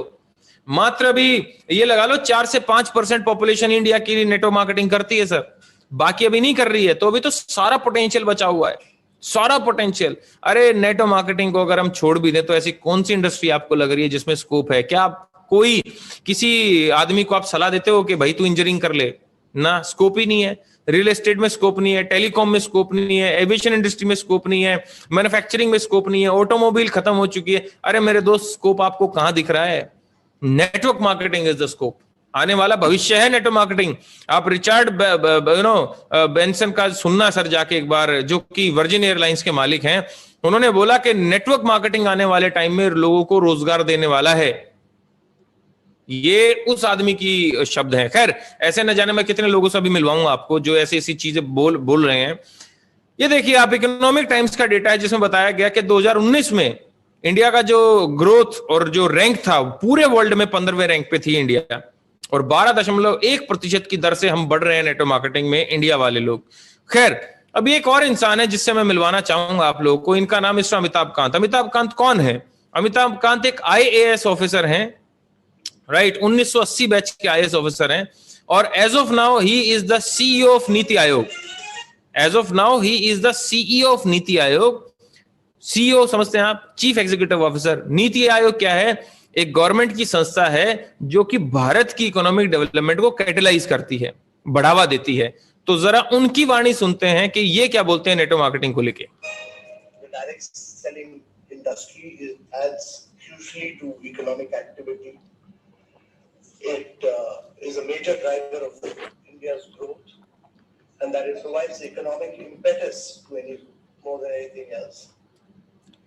मात्र अभी ये लगा लो 4 से 5% पॉपुलेशन इंडिया की नेटवर्क मार्केटिंग करती है सर, बाकी अभी नहीं कर रही है। तो अभी तो सारा पोटेंशियल बचा हुआ है, सारा पोटेंशियल। अरे नेटवर्क मार्केटिंग को अगर हम छोड़ भी दें तो ऐसी कौन सी इंडस्ट्री आपको लग रही है जिसमें स्कोप है? क्या कोई किसी आदमी को आप सलाह देते हो कि भाई तू इंजीनियरिंग कर ले? ना, स्कोप ही नहीं है। रियल एस्टेट में स्कोप नहीं है, टेलीकॉम में स्कोप नहीं है, एविएशन इंडस्ट्री में स्कोप नहीं है, मैन्युफैक्चरिंग में स्कोप नहीं है, ऑटोमोबाइल खत्म हो चुकी है। अरे मेरे दोस्त, स्कोप आपको कहां दिख रहा है? Network marketing is the scope. आने वाला भविष्य है नेटवर्क मार्केटिंग। आप रिचर्ड बेंसन का सुनना सर जाके एक बार, जो कि वर्जिन एयरलाइंस के मालिक हैं। उन्होंने बोला कि नेटवर्क मार्केटिंग आने वाले टाइम में लोगों को रोजगार देने वाला है। ये उस आदमी की शब्द हैं। खैर, ऐसे न जाने मैं कितने लोगों से अभी मिलवाऊंगा आपको जो ऐसी ऐसी चीजें बोल रहे हैं। ये देखिए, आप इकोनॉमिक टाइम्स का डेटा है जिसमें बताया गया कि 2019 में इंडिया का जो ग्रोथ और जो रैंक था पूरे वर्ल्ड में 15वें रैंक पे थी इंडिया, और 12.1% की दर से हम बढ़ रहे हैं नेटवर्क मार्केटिंग में, इंडिया वाले लोग। खैर, अभी एक और इंसान है जिससे मैं मिलवाना चाहूंगा आप लोगों को। इनका नाम मिस्टर अमिताभ कांत। अमिताभ कांत कौन है? अमिताभ कांत एक IAS ऑफिसर हैं, राइट? 1980 बैच के IAS ऑफिसर हैं, और as of now he is the CEO of Niti Aayog. As of now he is the CEO of Niti Aayog. CEO समझते हैं आप? Chief executive officer. Niti Aayog क्या है? एक गवर्नमेंट की संस्था है जो कि भारत की इकोनॉमिक डेवलपमेंट को कैटलाइज करती है, बढ़ावा देती है। तो जरा उनकी वाणी सुनते हैं कि ये क्या बोलते हैं नेटवर्क मार्केटिंग को लेके। Direct selling industry adds hugely to economic activity. It is a major driver of India's growth, and that it provides economic impetus to any more than anything else.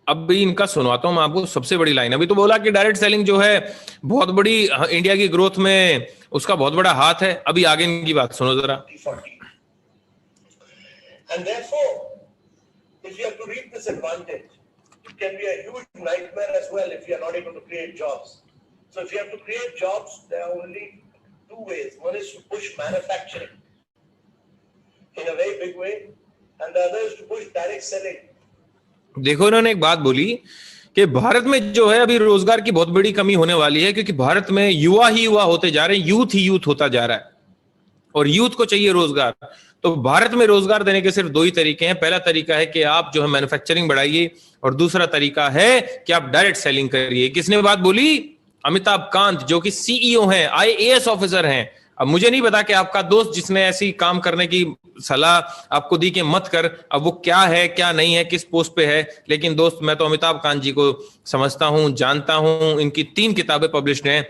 अब भी इनका सुनवाता हूं मैं आपको सबसे बड़ी लाइन। अभी तो बोला कि डायरेक्ट सेलिंग जो है बहुत बड़ी इंडिया की ग्रोथ में उसका बहुत बड़ा हाथ है। अभी आगे इनकी बात सुनो जरा। And therefore, if you have to reap this advantage, it can be a huge nightmare as well if you are not able to create jobs. So if you have to create jobs, there are only two ways. One is to push manufacturing in a very big way, and the other is to push direct selling. देखो, इन्होंने एक बात बोली कि भारत में जो है अभी रोजगार की बहुत बड़ी कमी होने वाली है, क्योंकि भारत में युवा ही युवा होते जा रहे हैं, यूथ ही यूथ होता जा रहा है, और यूथ को चाहिए रोजगार। तो भारत में रोजगार देने के सिर्फ 2 ही तरीके हैं। पहला तरीका है कि आप जो है मैन्युफैक्चरिंग बढ़ाइए, और दूसरा तरीका है कि आप डायरेक्ट सेलिंग करिए। किसने बात बोली? अमिताभ कांत, जो कि CEO हैं, IAS ऑफिसर हैं। अब मुझे नहीं पता कि आपका दोस्त जिसने ऐसी काम करने की सलाह आपको दी कि मत कर, अब वो क्या है क्या नहीं है, किस पोस्ट पे है, लेकिन दोस्त मैं तो अमिताभ कांत जी को समझता हूं, जानता हूं। इनकी 3 किताबें पब्लिश्ड हैं,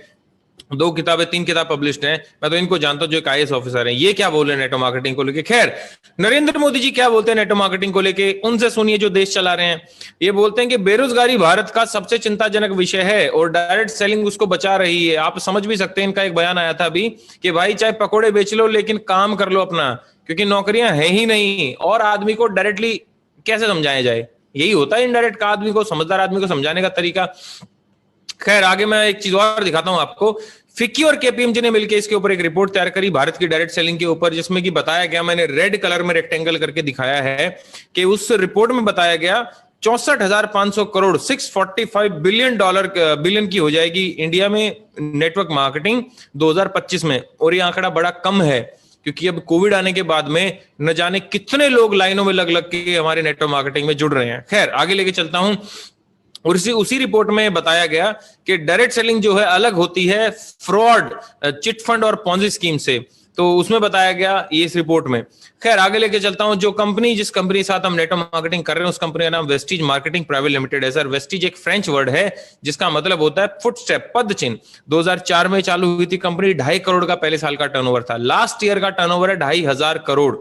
2 किताबें 3 किताब पब्लिश्ड हैं। मैं तो इनको जानता हूं जो एक IAS ऑफिसर हैं। ये क्या बोल रहे हैं नेटवर्क मार्केटिंग को लेके? खैर, नरेंद्र मोदी जी क्या बोलते हैं नेटवर्क मार्केटिंग को लेके, उनसे सुनिए जो देश चला रहे हैं। ये बोलते हैं कि बेरोजगारी भारत का सबसे चिंताजनक विषय है और डायरेक्ट सेलिंग उसको बचा रही है। आप समझ भी सकते हैं, इनका एक बयान आया था अभी कि भाई चाहे पकोड़े बेच लो लेकिन काम कर लो अपना, क्योंकि नौकरियां हैं ही नहीं। और आदमी को डायरेक्टली कैसे समझाया जाए? यही होता है इनडायरेक्ट का आदमी को, समझदार आदमी को समझाने का तरीका। खैर, आगे मैं एक चीज और दिखाता हूं आपको। फिक्की और KPMG ने मिलकर इसके ऊपर एक रिपोर्ट तैयार करी भारत की डायरेक्ट सेलिंग के ऊपर, जिसमें कि बताया गया, मैंने रेड कलर में रेक्टेंगल करके दिखाया है कि उस रिपोर्ट में बताया गया 64,500 करोड़ 645 बिलियन की हो जाएगी इंडिया में नेटवर्क मार्केटिंग 2025 में। और ये आंकड़ा बड़ा कम है, क्योंकि अब कोविड आने के बाद में न जाने कितने लोग लाइनों में लग लग के हमारे नेटवर्क मार्केटिंग में जुड़ रहे हैं। खैर आगे लेके चलता हूं। और उसी रिपोर्ट में बताया गया कि डायरेक्ट सेलिंग जो है अलग होती है फ्रॉड, चिट फंड और पॉन्जी स्कीम से। तो उसमें बताया गया ये इस रिपोर्ट में। खैर आगे लेके चलता हूं। जिस कंपनी के साथ हम नेटवर्क मार्केटिंग कर रहे हैं उस कंपनी का नाम वेस्टीज मार्केटिंग प्राइवेट लिमिटेड है सर। वेस्टीज एक फ्रेंच वर्ड है जिसका मतलब होता है फुटस्टेप, पद चिन्ह। 2004 में चालू हुई थी कंपनी। 2.5 करोड़ का पहले साल का टर्नओवर था। लास्ट ईयर का टर्नओवर है 2,500 करोड़।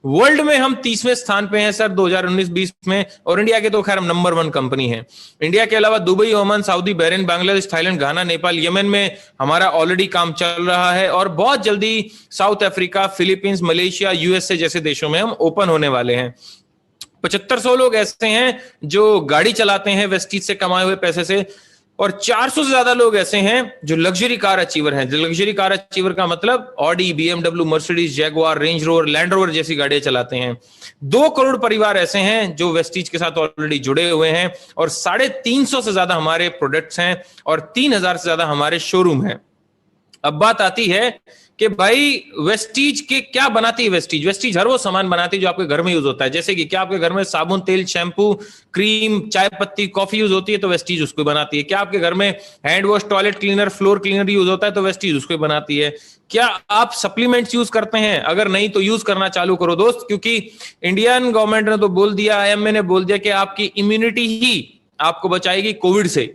वर्ल्ड में हम 30वें स्थान पे हैं सर 2019-20 में, और इंडिया के तो खैर हम नंबर 1 कंपनी है। इंडिया के अलावा Dubai, Oman, Saudi, Bahrain, Bangladesh, Thailand, Ghana, Nepal, Yemen में हमारा ऑलरेडी काम चल रहा है, और बहुत जल्दी south Africa, Philippines, Malaysia, USA जैसे देशों में हम ओपन होने वाले हैं। 7500 लोग ऐसे हैं जो गाड़ी चलाते हैं वेस्टीज से कमाए हुए पैसे से, और 400 से ज्यादा लोग ऐसे हैं जो लग्जरी कार अचीवर हैं। लग्जरी कार अचीवर का मतलब Audi, BMW, Mercedes, Jaguar, range rover, land rover जैसी गाड़ियां चलाते हैं। 2 करोड़ परिवार ऐसे हैं जो वेस्टीज के साथ ऑलरेडी जुड़े हुए हैं, और 350 से ज्यादा हमारे प्रोडक्ट्स हैं, और 3000 से ज्यादा हमारे शोरूम हैं। अब बात आती है कि भाई वेस्टीज के क्या बनाती है। वेस्टीज हर वो सामान बनाती है जो आपके घर में यूज होता है। जैसे कि क्या आपके घर में साबुन, तेल, शैम्पू, क्रीम, चाय पत्ती, कॉफी यूज होती है तो वेस्टीज उसको बनाती है। क्या आपके घर में hand wash, toilet cleaner, floor cleaner use होता है तो वेस्टीज उसको बनाती है। क्या आप सप्लीमेंट्स यूज करते हैं? अगर नहीं तो यूज करना चालू करो दोस्त, क्योंकि इंडियन गवर्नमेंट ने तो बोल दिया, IMA ने बोल दिया कि आपकी इम्यूनिटी ही आपको बचाएगी कोविड से।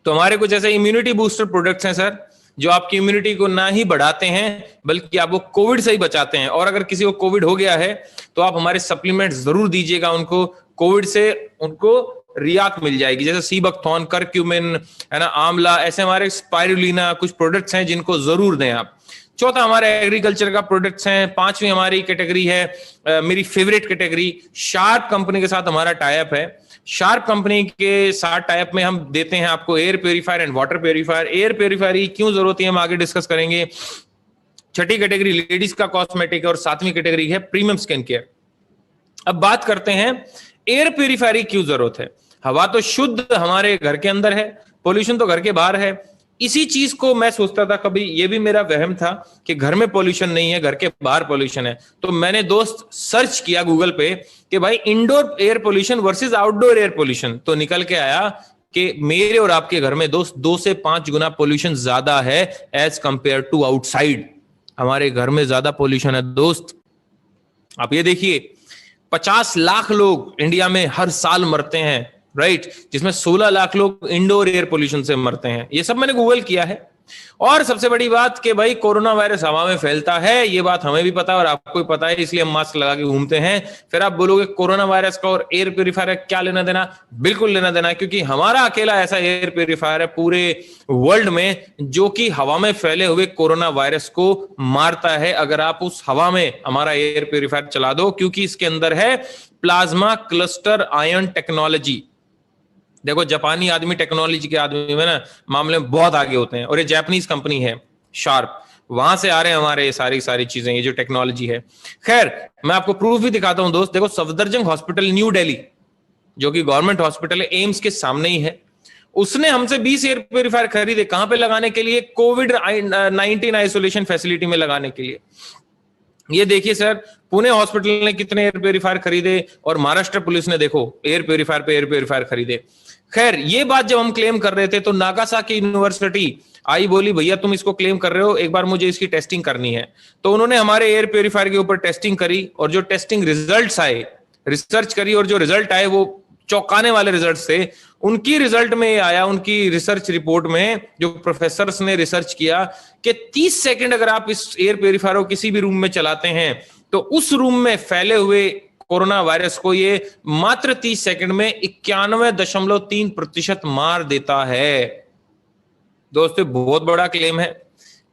तो हमारे कुछ ऐसे इम्यूनिटी बूस्टर प्रोडक्ट्स हैं सर जो आपकी इम्यूनिटी को ना ही बढ़ाते हैं बल्कि आपको कोविड से ही बचाते हैं। और अगर किसी को कोविड हो गया है तो आप हमारे सप्लीमेंट जरूर दीजिएगा उनको, कोविड से उनको रियात मिल जाएगी। जैसे सीबकथॉन, करक्यूमिन है ना, आंवला, ऐसे हमारे स्पाइरुलिना कुछ प्रोडक्ट्स हैं जिनको जरूर दें आप। चौथा हमारे एग्रीकल्चर का प्रोडक्ट्स हैं। 5वीं हमारी कैटेगरी है मेरी फेवरेट कैटेगरी, शार्प कंपनी के साथ हमारा टाइप है। शार्प कंपनी के साथ टाइप में हम देते हैं आपको air purifier and water purifier. Air purifier की क्यों जरूरत है हम आगे डिस्कस करेंगे। 6ठी कैटेगरी लेडीज का कॉस्मेटिक, और 7वीं कैटेगरी है प्रीमियम स्किन केयर। अब बात करते हैं एयर प्योरीफायर की क्यों जरूरत है। हवा तो शुद्ध हमारे घर के अंदर है, पोल्यूशन तो घर के बाहर है। इसी चीज को मैं सोचता था, कभी ये भी मेरा वहम था कि घर में पोल्यूशन नहीं है, घर के बाहर पोल्यूशन है। तो मैंने दोस्त सर्च किया गूगल पे कि भाई indoor air pollution versus outdoor air pollution, तो निकल के आया कि मेरे और आपके घर में दोस्त 2 से 5 गुना पोल्यूशन ज्यादा है एज कंपेयर टू आउटसाइड। हमारे घर में ज्यादा पोल्यूशन है दोस्त। आप ये देखिए 50 लाख लोग इंडिया में हर साल मरते हैं, राइट, जिसमें 16 लाख लोग इंडोर एयर पोल्यूशन से मरते हैं। ये सब मैंने गूगल किया है। और सबसे बड़ी बात कि भाई कोरोना वायरस हवा में फैलता है, ये बात हमें भी पता है और आपको भी पता है, इसलिए हम मास्क लगा के घूमते हैं। फिर आप बोलोगे कोरोना वायरस का और एयर प्योरीफायर क्या लेना देना? बिल्कुल लेना देना, क्योंकि हमारा अकेला ऐसा एयर प्योरीफायर है पूरे वर्ल्ड में जो कि हवा में फैले हुए कोरोना वायरस को मारता है। अगर आप उस हवा में हमारा एयर प्योरीफायर चला दो, क्योंकि इसके अंदर है प्लाज्मा क्लस्टर आयन टेक्नोलॉजी। देखो जापानी आदमी टेक्नोलॉजी के आदमी में ना मामले में बहुत आगे होते हैं, और ये जापानीज कंपनी है शार्प, वहां से आ रहे हैं हमारे सारी चीजें, ये जो टेक्नोलॉजी है। खैर मैं आपको प्रूफ भी दिखाता हूं दोस्त। देखो सफदरजंग हॉस्पिटल न्यू दिल्ली, जो कि गवर्नमेंट हॉस्पिटल है, एम्स के सामने ही है, उसने हमसे 20 एयर प्योरीफायर खरीदे। कहां पे लगाने के लिए? कोविड-19 आइसोलेशन फैसिलिटी में लगाने के लिए। ये देखिए सर, पुणे हॉस्पिटल ने कितने एयर प्योरीफायर खरीदे, और महाराष्ट्र पुलिस ने देखो एयर प्योरीफायर पे एयर प्योरीफायर खरीदे। खैर ये बात जब हम क्लेम कर रहे थे तो नागासाकी यूनिवर्सिटी आई, बोली भैया तुम इसको क्लेम कर रहे हो, एक बार मुझे इसकी टेस्टिंग करनी है। तो उन्होंने हमारे एयर प्योरीफायर के ऊपर टेस्टिंग करी, और जो टेस्टिंग रिजल्ट्स आए, रिसर्च करी, और जो रिजल्ट आए वो चौंकाने वाले रिजल्ट थे। उनकी रिजल्ट में आया, उनकी रिसर्च रिपोर्ट में जो प्रोफेसर्स ने रिसर्च किया, कि 30 सेकंड अगर आप इस एयर प्योरीफायर को किसी भी रूम में चलाते हैं तो उस रूम में फैले हुए कोरोना वायरस को ये मात्र 30 सेकंड में 91.3% मार देता है। दोस्तों बहुत बड़ा क्लेम है,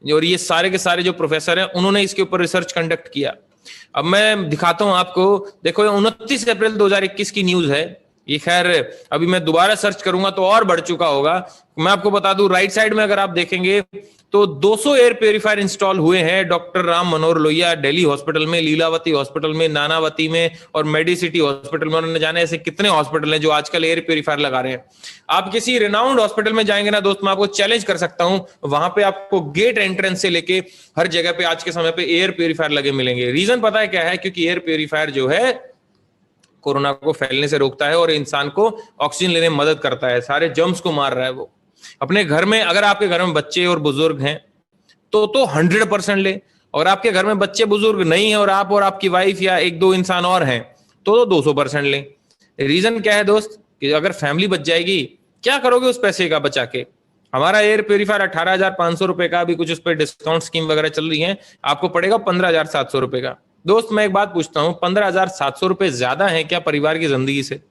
और ये सारे के सारे जो प्रोफेसर हैं उन्होंने इसके ऊपर रिसर्च कंडक्ट किया। अब मैं दिखाता हूं आपको, देखो 29 अप्रैल 2021 की न्यूज है, ये खैर अभी मैं दोबारा सर्च करूंगा तो और बढ़ चुका होगा। मैं आपको बता दूं, राइट साइड में अगर आप देखेंगे तो 200 एयर प्योरीफायर इंस्टॉल हुए हैं डॉक्टर राम मनोहर लोहिया दिल्ली हॉस्पिटल में, लीलावती हॉस्पिटल में, नानावती में और मेडिसिटी हॉस्पिटल में। उन्होंने जाने ऐसे कितने हॉस्पिटल हैं जो आजकल एयर प्योरीफायर लगा रहे हैं। आप किसी रिनाउंड हॉस्पिटल में जाएंगे ना दोस्त, मैं आपको चैलेंज कर सकता हूं, वहां पे आपको गेट एंट्रेंस से लेके हर जगह पे आज के समय पे एयर प्योरीफायर लगे मिलेंगे। रीजन पता है क्या है? क्योंकि एयर प्योरीफायर जो है कोरोना को फैलने से रोकता है और इंसान को ऑक्सीजन लेने में मदद करता है, सारे जर्म्स को मार रहा है वो। अपने घर में अगर आपके घर में बच्चे और बुजुर्ग हैं तो 100% ले, और आपके घर में बच्चे बुजुर्ग नहीं है और आप और आपकी वाइफ या एक दो इंसान और हैं तो 200% ले। रीजन क्या है दोस्त? कि अगर फैमिली बच जाएगी, क्या करोगे उस पैसे का बचा के? हमारा एयर प्योरीफायर 18,500 रुपए का, अभी कुछ उस पर डिस्काउंट स्कीम वगैरह चल रही है, आपको पड़ेगा 15,700 रुपए का। दोस्त मैं एक बात पूछता हूं, 15,700 रुपए ज्यादा है क्या परिवार की जिंदगी से?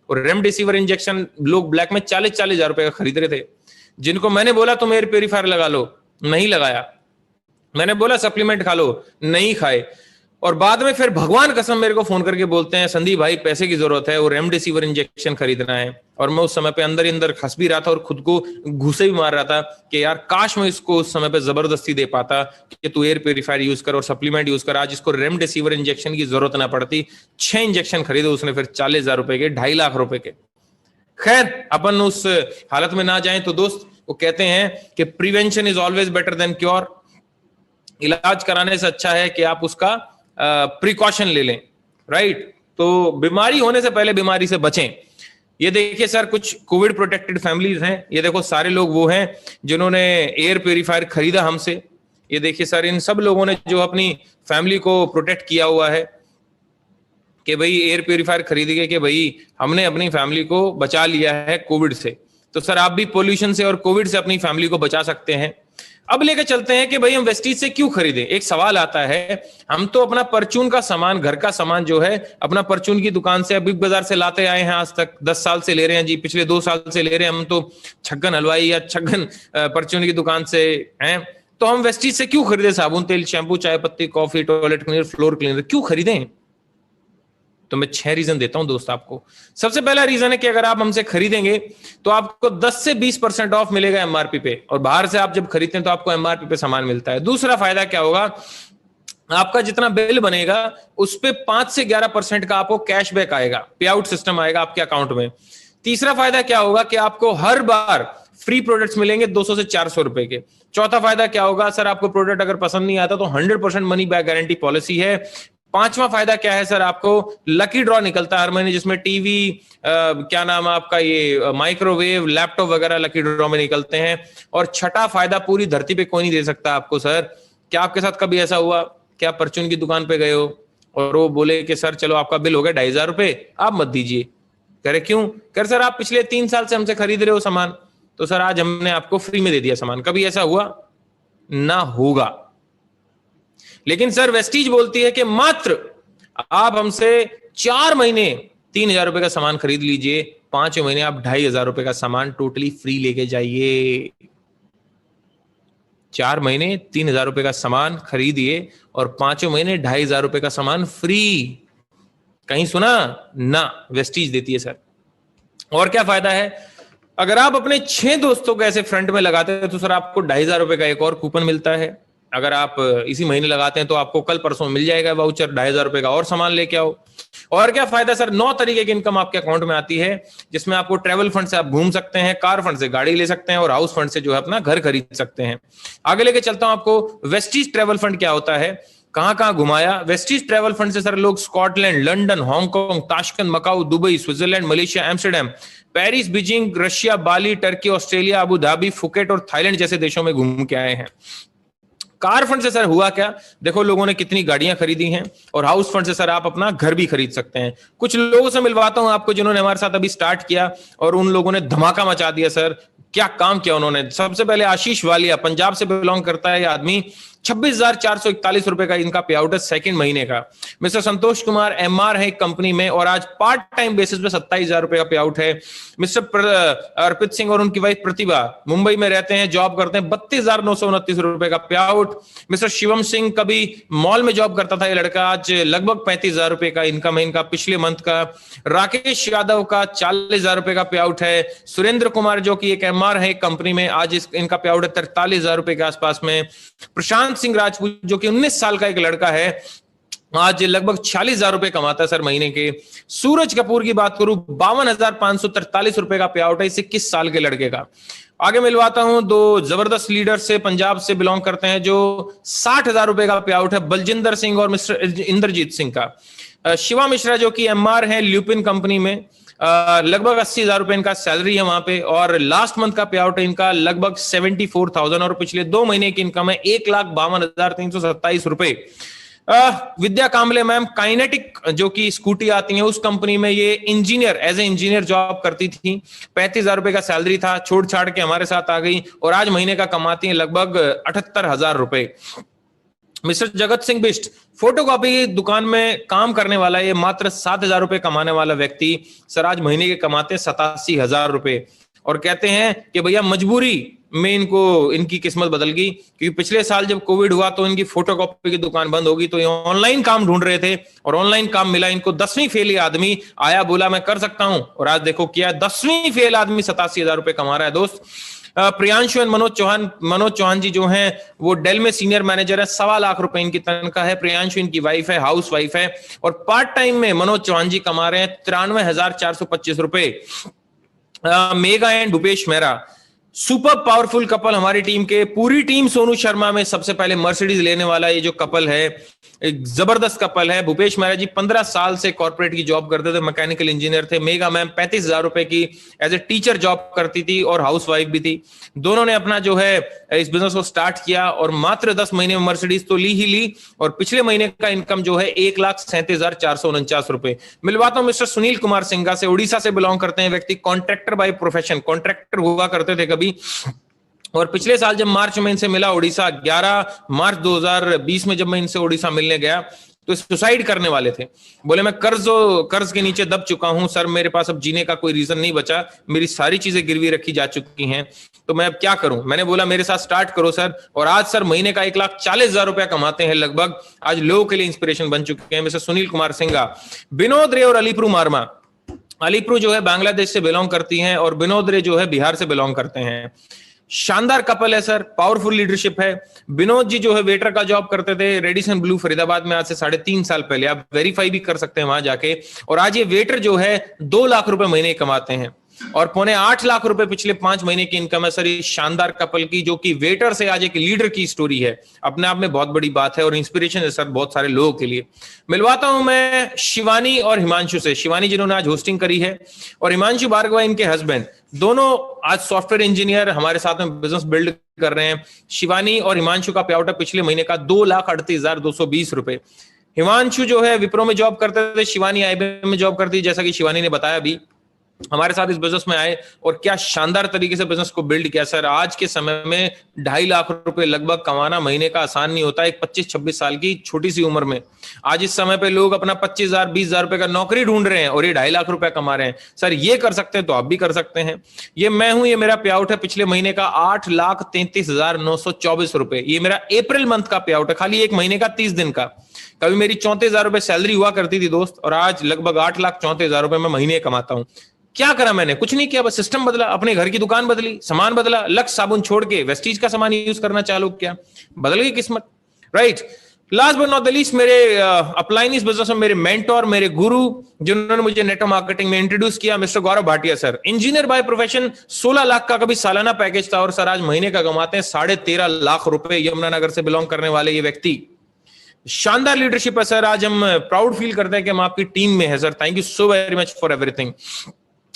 और रेमडेसिविर इंजेक्शन लोग ब्लैक में 40-40 हजार रुपए का खरीद रहे थे, जिनको मैंने बोला तुम एयर प्योरीफायर लगा लो, नहीं लगाया। मैंने बोला सप्लीमेंट खा लो, नहीं खाए। और बाद में फिर भगवान कसम मेरे को फोन करके बोलते हैं संदीप भाई पैसे की जरूरत है, वो रेमडेसिविर इंजेक्शन खरीदना है। और मैं उस समय पे अंदर ही अंदर खस भी रहा था और खुद को घुसे भी मार रहा था कि यार काश मैं इसको उस समय पे जबरदस्ती दे पाता कि तू एयर प्योरीफायर यूज कर और सप्लीमेंट यूज कर, आज इसको रेमडेसिविर इंजेक्शन की जरूरत ना पड़ती। 6 इंजेक्शन खरीदे उसने फिर 40,000 रुपए के, 2.5 लाख रुपए के। खैर अपन उस हालत में ना जाएं। तो दोस्त वो कहते हैं कि prevention is always better than cure. इलाज कराने से अच्छा है कि आप उसका प्रिकॉशन ले लें, राइट? तो बीमारी होने से पहले बीमारी से बचें। ये देखिए सर, कुछ कोविड प्रोटेक्टेड फैमिलीज हैं। ये देखो सारे लोग वो हैं जिन्होंने एयर प्योरीफायर खरीदा हमसे। ये देखिए सर, इन सब लोगों ने जो अपनी फैमिली को प्रोटेक्ट किया हुआ है कि भाई एयर प्योरीफायर खरीद के कि भाई हमने अपनी फैमिली को बचा लिया है कोविड से। तो सर आप भी पोल्यूशन से और कोविड से अपनी फैमिली को बचा सकते हैं। अब लेके चलते हैं कि भाई हम वेस्टीज से क्यों खरीदें। एक सवाल आता है, हम तो अपना परचून का सामान, घर का सामान जो है अपना परचून की दुकान से, बिग बाजार से लाते आए हैं, आज तक 10 साल से ले रहे हैं जी, पिछले 2 साल से ले रहे हैं हम तो छगन हलवाई या छगन परचून की दुकान से हैं। तो हम वेस्टीज से क्यों खरीदे साबुन, तेल, शैम्पू, चाय पत्ती, coffee, toilet cleaner, floor cleaner क्यों खरीदें? तो मैं 6 रीजन देता हूं दोस्त आपको। सबसे पहला रीजन है कि अगर आप हमसे खरीदेंगे तो आपको 10 से 20% ऑफ मिलेगा एमआरपी पे, और बाहर से आप जब खरीदते हैं तो आपको एमआरपी पे सामान मिलता है। दूसरा फायदा क्या होगा, आपका जितना बिल बनेगा उस पे 5 से 11% का आपको कैशबैक आएगा, पे आउट सिस्टम आएगा आपके अकाउंट में। तीसरा फायदा क्या होगा कि आपको हर बार फ्री प्रोडक्ट्स मिलेंगे 200 से 400 रुपए के। चौथा फायदा क्या होगा, सर आपको प्रोडक्ट अगर पसंद नहीं आता तो 100% मनी बैक गारंटी पॉलिसी है। पांचवा फायदा क्या है सर, आपको लकी ड्रॉ निकलता है हर महीने, जिसमें टीवी, क्या नाम है आपका, ये माइक्रोवेव, लैपटॉप वगैरह लकी ड्रॉ में निकलते हैं। और छठा फायदा पूरी धरती पे कोई नहीं दे सकता आपको सर। क्या आपके साथ कभी ऐसा हुआ कि आप परचून की दुकान पे गए हो और वो बोले कि सर चलो आपका बिल हो गया 2,500 रुपए, आप मत दीजिए? कह रहे क्यों? कह रहे सर आप पिछले 3 साल से हमसे खरीद रहे हो सामान, तो सर आज हमने आपको फ्री में दे दिया सामान। कभी ऐसा हुआ? ना होगा। लेकिन सर वेस्टीज बोलती है कि मात्र आप हमसे 4 महीने 3,000 रुपए का सामान खरीद लीजिए, 5 महीने आप 2,500 रुपए का सामान टोटली फ्री लेके जाइए। 4 महीने 3,000 रुपए का सामान खरीदिए और 5 महीने 2,500 रुपए का सामान फ्री। कहीं सुना? ना, वेस्टीज देती है सर। और क्या फायदा है, अगर आप अपने 6 दोस्तों को ऐसे फ्रंट में लगाते हैं तो सर आपको 2,500 रुपए का एक और कूपन मिलता है। अगर आप इसी महीने लगाते हैं तो आपको कल परसों मिल जाएगा वाउचर, 2,500 रुपए का और सामान लेके आओ। और क्या फायदा सर, 9 तरीके की इनकम आपके अकाउंट में आती है, जिसमें आपको ट्रेवल फंड से आप घूम सकते हैं, कार फंड से गाड़ी ले सकते हैं और हाउस फंड से जो है अपना घर खरीद सकते हैं। आगे लेके चलता हूं आपको, वेस्टीज ट्रेवल फंड क्या होता है, कहां कहां घुमाया। वेस्टीज ट्रेवल फंड से सर लोग Scotland, London, Hong Kong, Tashkent, Macau, Dubai, Switzerland, Malaysia, Amsterdam, Paris, Beijing, Russia, Bali, Turkey, Australia, Abu Dhabi, Phuket और थाईलैंड जैसे देशों में घूम के आए हैं। कार फंड से सर हुआ क्या, देखो लोगों ने कितनी गाड़ियां खरीदी हैं। और हाउस फंड से सर आप अपना घर भी खरीद सकते हैं। कुछ लोगों से मिलवाता हूं आपको जिन्होंने हमारे साथ अभी स्टार्ट किया और उन लोगों ने धमाका मचा दिया सर। क्या काम किया उन्होंने। सबसे पहले आशीष वालिया, पंजाब से बिलोंग करता है ये आदमी, 26,441 रुपए का इनका पे आउट है सेकंड महीने का। मिस्टर संतोष कुमार एमआर है कंपनी में और आज पार्ट टाइम बेसिस पे 27,000 रुपए का पे आउट है। मिस्टर अर्पित सिंह और उनकी वाइफ प्रतिभा मुंबई में रहते हैं, जॉब करते हैं, 32,929 रुपए का पे आउट। मिस्टर शिवम सिंह कभी मॉल में जॉब करता था ये लड़का, आज लगभग 35,000 रुपए का इनकम है इनका पिछले मंथ का। राकेश यादव का 40,000 रुपए का पे आउट है। सुरेंद्र कुमार जो कि एक एमआर है कंपनी में, आज इनका पे आउट है 43,000 रुपए के आसपास में। प्रशांत सिंह राजपूत जो कि 19 साल का एक लड़का है, आज लगभग 46,000 रुपए कमाता है सर महीने के। सूरज कपूर की बात करूं 52,543 रुपए का पे आउट है इस 21 साल के लड़के का। आगे मिलवाता हूं दो जबरदस्त लीडर से, पंजाब से बिलोंग करते हैं, जो 60,000 रुपए का पे आउट है, बलजिंदर सिंह और मिस्टर इंद्रजीत सिंह का। शिवा मिश्रा जो कि एमआर है ल्यूपिन कंपनी में, लगभग 80,000 रुपए इनका सैलरी है वहां पे और लास्ट मंथ का पे आउट है इनका लगभग 74,000 और पिछले 2 महीने की इनकम है 1,52,327 रुपए। विद्या कांबले मैम काइनेटिक जो कि स्कूटी आती है उस कंपनी में ये engineer as a engineer job करती थी, 35,000 रुपए का सैलरी था, छोड़ छाड़ के हमारे साथ आ गई और आज महीने का कमाती है लगभग 78,000 रुपए। मिस्टर जगत सिंह बिष्ट फोटोकॉपी की दुकान में काम करने वाला ये मात्र 7,000 रुपए कमाने वाला व्यक्ति सर आज महीने के कमाते 87,000 रुपए और कहते हैं कि भैया मजबूरी में इनकी किस्मत बदल गई, क्योंकि पिछले साल जब कोविड हुआ तो इनकी फोटोकॉपी की दुकान बंद हो गई तो ये ऑनलाइन काम ढूंढ रहे थे और ऑनलाइन काम मिला इनको। 10वीं फेल आदमी आया, बोला मैं कर सकता हूं और आज देखो क्या 10वीं फेल आदमी 87,000 रुपए कमा रहा है दोस्त। प्रियांशु एंड मनोज चौहान जी जो हैं वो डेल में सीनियर मैनेजर है, 1.25 लाख रुपए इनकी तनख्वाह है। प्रियांशु इनकी वाइफ है, हाउस वाइफ है और पार्ट टाइम में मनोज चौहान जी कमा रहे हैं 93,425 रुपए। Mega and Bhupesh Mehra super powerful couple हमारी टीम के, पूरी टीम सोनू शर्मा में सबसे पहले मर्सिडीज लेने वाला ये जो कपल है एक जबरदस्त कपल है। भूपेश मेहरा जी 15 साल से कॉर्पोरेट की जॉब करते थे, मैकेनिकल इंजीनियर थे। मेगा मैम 35,000 रुपए की एज ए टीचर जॉब करती थी और हाउस वाइफ भी थी। दोनों ने अपना जो है इस बिजनेस को स्टार्ट किया और मात्र 10 महीने में मर्सिडीज तो ली ही ली और पिछले महीने का इनकम जो है 1,37,449 रुपए। मिलवाता हूं मिस्टर सुनील कुमार सिंघा से, उड़ीसा से बिलोंग करते हैं व्यक्ति, कॉन्ट्रैक्टर बाय प्रोफेशन, कॉन्ट्रैक्टर हुआ करते थे कभी और पिछले साल जब मार्च में इनसे मिला उड़ीसा, 11 मार्च 2020 में जब मैं इनसे उड़ीसा मिलने गया तो सुसाइड करने वाले थे। बोले मैं कर्ज के नीचे दब चुका हूं सर, मेरे पास अब जीने का कोई रीजन नहीं बचा, मेरी सारी चीजें गिरवी रखी जा चुकी हैं, तो मैं अब क्या करूं। मैंने बोला मेरे साथ स्टार्ट करो सर और आज सर महीने का 1,40,000 रुपया कमाते हैं लगभग। आज लोगों के लिए इंस्पिरेशन बन चुके हैं। मिस्टर सुनील कुमार सिंघा, विनोद रे और अलीप्रू मार्मा। अलीप्रू जो है बांग्लादेश से बिलोंग करती हैं और विनोद रे जो है बिहार से बिलोंग करते हैं। शानदार कपल है सर, पावरफुल लीडरशिप है। विनोद जी जो है वेटर का जॉब करते थे रेडिसन ब्लू फरीदाबाद में आज से 3.5 साल पहले, आप वेरीफाई भी कर सकते हैं वहां जाके, और आज ये वेटर जो है 2 लाख रुपए महीने कमाते हैं और 8.25 लाख रुपए पिछले 5 महीने की इनकम है सर ये शानदार कपल की, जो कि वेटर से आज एक लीडर की स्टोरी है, अपने आप में बहुत बड़ी बात है और इंस्पिरेशन है सर बहुत सारे लोगों के लिए। मिलवाता हूं मैं शिवानी और हिमांशु से। शिवानी जिन्होंने आज होस्टिंग करी है और हिमांशु भार्गव इनके हस्बैंड, दोनों आज सॉफ्टवेयर इंजीनियर हमारे साथ में बिजनेस बिल्ड कर रहे हैं। शिवानी और हिमांशु का पे आउट है पिछले महीने का 2,38,220 रुपए। हिमांशु जो है विप्रो में जॉब करते थे, शिवानी आईबीएम में जॉब करती है, जैसा कि शिवानी ने बताया अभी, हमारे साथ इस बिजनेस में आए और क्या शानदार तरीके से बिजनेस को बिल्ड किया सर। आज के समय में 2.5 लाख रुपए लगभग कमाना महीने का आसान नहीं होता, एक 25-26 साल की छोटी सी उम्र में। आज इस समय पे लोग अपना 25,000 20,000 रुपए का नौकरी ढूंढ रहे हैं और ये 2.5 लाख रुपए कमा रहे हैं सर। ये कर सकते हैं तो आप भी कर सकते हैं। ये मैं हूं, ये मेरा पे आउट है पिछले महीने का 8,33,924 रुपए। ये मेरा अप्रैल मंथ का पे आउट है, खाली एक महीने का 30 दिन का। कभी मेरी 34,000 रुपए सैलरी हुआ करती थी दोस्त और आज लगभग 8,34,000 रुपए मैं महीने कमाता हूं। क्या करा मैंने? कुछ नहीं किया, बस सिस्टम बदला, अपने घर की दुकान बदली, सामान बदला, लक्स साबुन छोड़ के वेस्टीज का सामान यूज करना चालू किया, बदल गई किस्मत, right. Last but not the least, मेरे अपलाइन इस बिजनेस में मेरे मेंटोर, मेरे गुरु, जिन्होंने मुझे नेटवर्क मार्केटिंग में इंट्रोड्यूस किया, mister Gaurav Bhatia sir. Engineer by profession, 16 lakh का कभी सालाना पैकेज था और सर आज महीने का कमाते हैं 13.5 लाख रुपए। यमुनानगर से बिलोंग करने वाले ये व्यक्ति, शानदार लीडरशिप है सर। आज हम प्राउड फील करते हैं कि हम आपकी टीम में है sir. Thank you so very much for everything.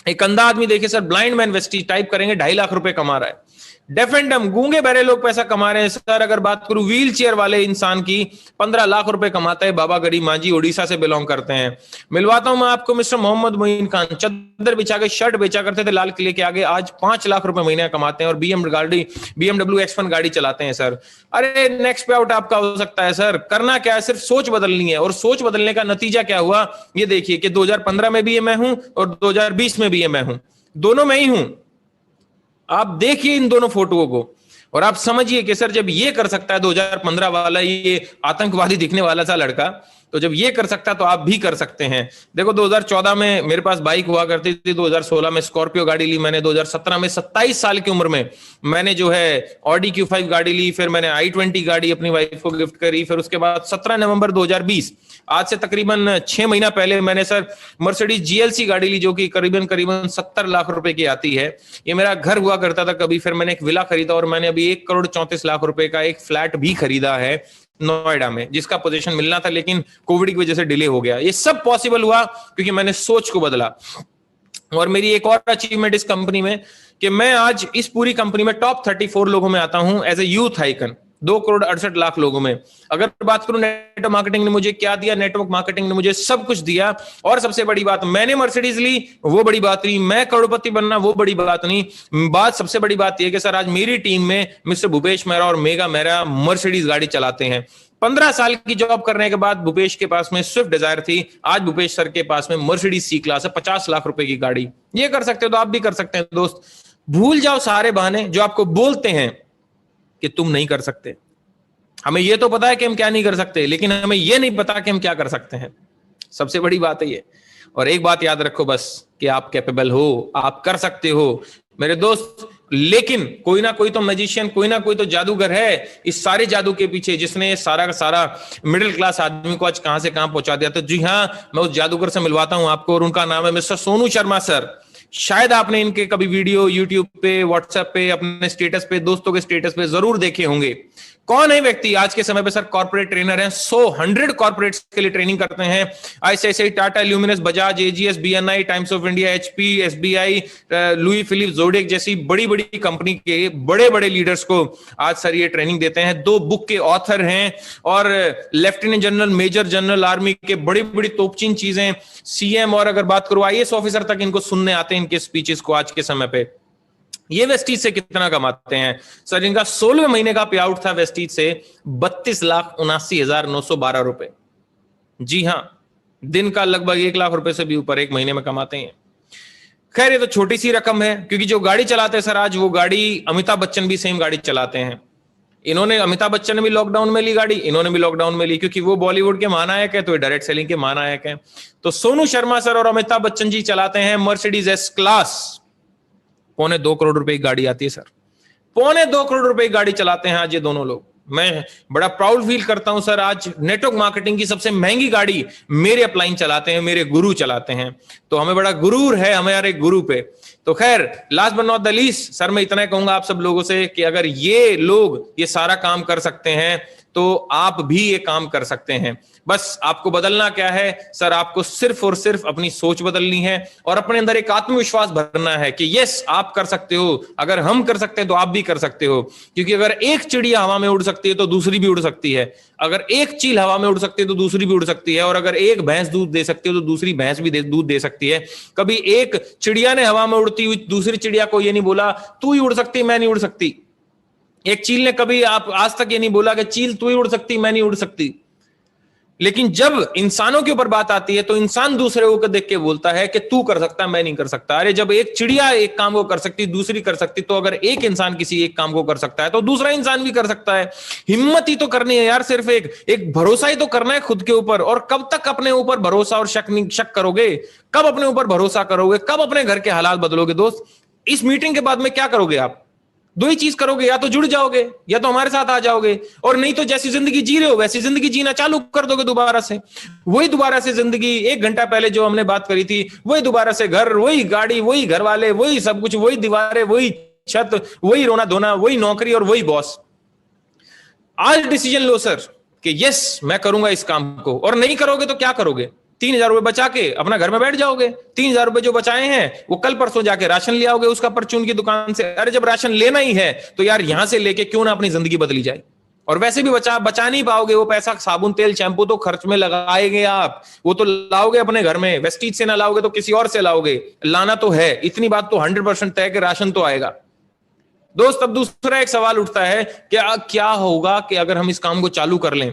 एक अंधा आदमी देखिए sir, blind man Vestige type करेंगे, 2.5 लाख रुपए कमा रहा है। डेफ एंड डम, गूंगे बहरे लोग पैसा कमा रहे हैं सर। अगर बात करूं व्हील चेयर वाले इंसान की, 15 लाख रुपए कमाता है, बाबा गरीब मांझी, उड़ीसा से बिलोंग करते हैं। मिलवाता हूं मैं आपको मिस्टर मोहम्मद मोइन खान, चद्दर बिछा के शर्ट बेचा करते थे लाल किले के आगे, आज 5 लाख रुपए महीने कमाते हैं और BMW X1 गाड़ी चलाते हैं सर। अरे नेक्स्ट पे आउट आपका हो सकता है सर। करना क्या है, सिर्फ सोच बदलनी है। और सोच बदलने का नतीजा क्या हुआ, ये देखिए कि 2015 में भी ये मैं हूं और 2020 में भी ये मैं हूं, दोनों मैं ही हूं। आप देखिए इन दोनों फोटोओं को और आप समझिए कि सर जब ये कर सकता है 2015 वाला, ये आतंकवादी दिखने वाला सा लड़का, तो जब ये कर सकता तो आप भी कर सकते हैं। देखो 2014 में मेरे पास बाइक हुआ करती थी, 2016 में स्कॉर्पियो गाड़ी ली मैंने, 2017 में 27 साल की उम्र में मैंने जो है ऑडी Q5 गाड़ी ली, फिर मैंने i20 गाड़ी अपनी वाइफ को गिफ्ट करी, फिर उसके बाद 17 नवंबर 2020, आज से तकरीबन 6 महीना पहले मैंने सर मर्सिडीज GLC गाड़ी ली, जो कि करीबन 70 लाख रुपए की आती है। ये मेरा घर हुआ करता था कभी, फिर मैंने एक विला खरीदा और मैंने अभी 1,34,00,000 रुपए का एक फ्लैट भी खरीदा है नोएडा में, जिसका पोजीशन मिलना था लेकिन कोविड की वजह से डिले हो गया। ये सब पॉसिबल हुआ क्योंकि मैंने सोच को बदला। और मेरी एक और अचीवमेंट इस कंपनी में कि मैं आज इस पूरी कंपनी में टॉप 34 लोगों में आता हूं एज ए यूथ आइकन, 2,68,00,000 लोगों में। अगर बात करूं नेटवर्क मार्केटिंग ने मुझे क्या दिया, नेटवर्क मार्केटिंग ने मुझे सब कुछ दिया। और सबसे बड़ी बात, मैंने मर्सिडीज ली, वो बड़ी बात नहीं, मैं करोड़पति बनना वो बड़ी बात नहीं। बात सबसे बड़ी बात यह कि सर आज मेरी टीम में मिस्टर भूपेश मेहरा और मेगा मेहरा मर्सिडीज गाड़ी चलाते हैं। 15 साल की जॉब करने के बाद भूपेश के पास में स्विफ्ट डिजायर थी, आज भूपेश सर के पास में मर्सिडीज C क्लास है, 50 लाख रुपए की गाड़ी। ये कर सकते हो तो आप भी कर सकते हैं दोस्त। भूल जाओ सारे बहाने जो आपको बोलते हैं कि तुम नहीं कर सकते। हमें यह तो पता है कि हम क्या नहीं कर सकते, लेकिन हमें यह नहीं पता कि हम क्या कर सकते हैं। सबसे बड़ी बात है ये। और एक बात याद रखो बस, कि आप कैपेबल हो, आप कर सकते हो मेरे दोस्त। लेकिन कोई ना कोई तो मैजिशियन, कोई ना कोई तो जादूगर है इस सारे जादू के पीछे, जिसने सारा का सारा मिडिल क्लास आदमी को आज कहां से कहां पहुंचा दिया। तो जी हां, मैं उस जादूगर से मिलवाता हूं आपको, और उनका नाम है मिस्टर सोनू शर्मा सर। शायद आपने इनके कभी वीडियो यूट्यूब पे, व्हाट्सएप पे, अपने स्टेटस पे, दोस्तों के स्टेटस पे जरूर देखे होंगे। कौन है व्यक्ति? आज के समय पे सर कॉर्पोरेट ट्रेनर हैं, 100 कॉर्पोरेट्स के लिए ट्रेनिंग करते हैं। ICICI, Tata, Luminous, Bajaj, AGS, BNI, Times of India, HP, SBI, Louis Philippe, Zodiac जैसी बड़ी बड़ी कंपनी के बड़े बड़े लीडर्स को आज सर ये ट्रेनिंग देते हैं। 2 बुक के ऑथर हैं और lieutenant general, major general army के बड़ी बड़ी तोपचीन चीजें, CM और अगर बात करूं IAS ऑफिसर तक इनको सुनने आते हैं इनके स्पीचेस को आज के समय पे। ये वेस्टीज से कितना कमाते हैं सर? इनका 16वें महीने का पे आउट था वेस्टीज से 32,79,912 रुपए। जी हां, दिन का लगभग 1 लाख रुपए से भी ऊपर एक महीने में कमाते हैं। खैर ये तो छोटी सी रकम है, क्योंकि जो गाड़ी चलाते हैं सर आज, वो गाड़ी अमिताभ बच्चन भी सेम गाड़ी चलाते हैं। इन्होंने, अमिताभ बच्चन ने भी लॉकडाउन में ली गाड़ी, इन्होंने भी लॉकडाउन में ली, क्योंकि वो बॉलीवुड के महानायक है तो ये डायरेक्ट सेलिंग के महानायक हैं। तो सोनू शर्मा सर और अमिताभ बच्चन जी चलाते हैं मर्सिडीज S क्लास, 2.25 करोड़ रुपए की गाड़ी आती है सर, 2.25 करोड़ रुपए की गाड़ी चलाते हैं आज ये दोनों लोग। मैं बड़ा प्राउड फील करता हूं सर, आज नेटवर्क मार्केटिंग की सबसे महंगी गाड़ी मेरे अपलाइन चलाते हैं, मेरे गुरु चलाते हैं। तो हमें बड़ा गुरूर है हमारे गुरु पे। तो खैर, last but not the least sir, मैं इतना कहूंगा आप सब लोगों से कि अगर ये लोग ये सारा काम कर सकते हैं तो आप भी ये काम कर सकते हैं। बस आपको बदलना क्या है सर? आपको सिर्फ और सिर्फ अपनी सोच बदलनी है और अपने अंदर एक आत्मविश्वास भरना है कि यस आप कर सकते हो। अगर हम कर सकते हैं तो आप भी कर सकते हो, क्योंकि अगर एक चिड़िया हवा में उड़ सकती है तो दूसरी भी उड़ सकती है, अगर एक चील हवा में उड़ सकती है तो दूसरी भी उड़ सकती है, और अगर एक भैंस दूध दे सकती है तो दूसरी भैंस भी दूध दे सकती है। कभी एक चिड़िया ने हवा में उड़ती हुई दूसरी चिड़िया को ये नहीं बोला तू ही उड़ सकती मैं नहीं उड़ सकती। एक चील ने कभी आप आज तक ये नहीं बोला कि चील तू ही उड़ सकती मैं नहीं उड़ सकती। लेकिन जब इंसानों के ऊपर बात आती है तो इंसान दूसरे को देख के बोलता है कि तू कर सकता मैं नहीं कर सकता। अरे जब एक चिड़िया एक काम को कर सकती दूसरी कर सकती, तो अगर एक इंसान किसी एक काम को कर सकता है तो दूसरा इंसान भी कर सकता है। हिम्मत ही तो करनी है यार, सिर्फ एक भरोसा ही तो करना है खुद के ऊपर। और कब तक अपने ऊपर भरोसा और शक करोगे? कब अपने ऊपर भरोसा करोगे? कब अपने घर के हालात बदलोगे? दोस्त, इस मीटिंग के बाद में क्या करोगे आप? 2 ही चीज करोगे, या तो जुड़ जाओगे या तो हमारे साथ आ जाओगे, और नहीं तो जैसी जिंदगी जी रहे हो वैसी जिंदगी जीना चालू कर दोगे दोबारा से। वही दोबारा से जिंदगी, 1 घंटा पहले जो हमने बात करी थी, वही दोबारा से घर, वही गाड़ी, वही घर वाले, वही सब कुछ, वही दीवारें, वही छत, वही रोना धोना, वही नौकरी और वही बॉस। आज डिसीजन लो सर कि यस मैं करूंगा इस काम को, और नहीं करोगे तो क्या करोगे? 3,000 रुपए बचा के अपना घर में बैठ जाओगे। 3,000 रुपए जो बचाए हैं वो कल परसों जाके राशन ले आओगे उसका परचून की दुकान से। अरे जब राशन लेना ही है तो यार यहां से लेके क्यों ना अपनी जिंदगी बदली जाए। और वैसे भी बचा नहीं पाओगे वो पैसा, साबुन तेल शैम्पू तो खर्च में लगाएंगे आप, वो तो लाओगे अपने घर में, वेस्टीज से ना लाओगे तो किसी और से लाओगे, लाना तो है, इतनी बात तो 100% तय कि राशन तो आएगा। दोस्त अब दूसरा एक सवाल उठता है क्या होगा कि अगर हम इस काम को चालू कर लें,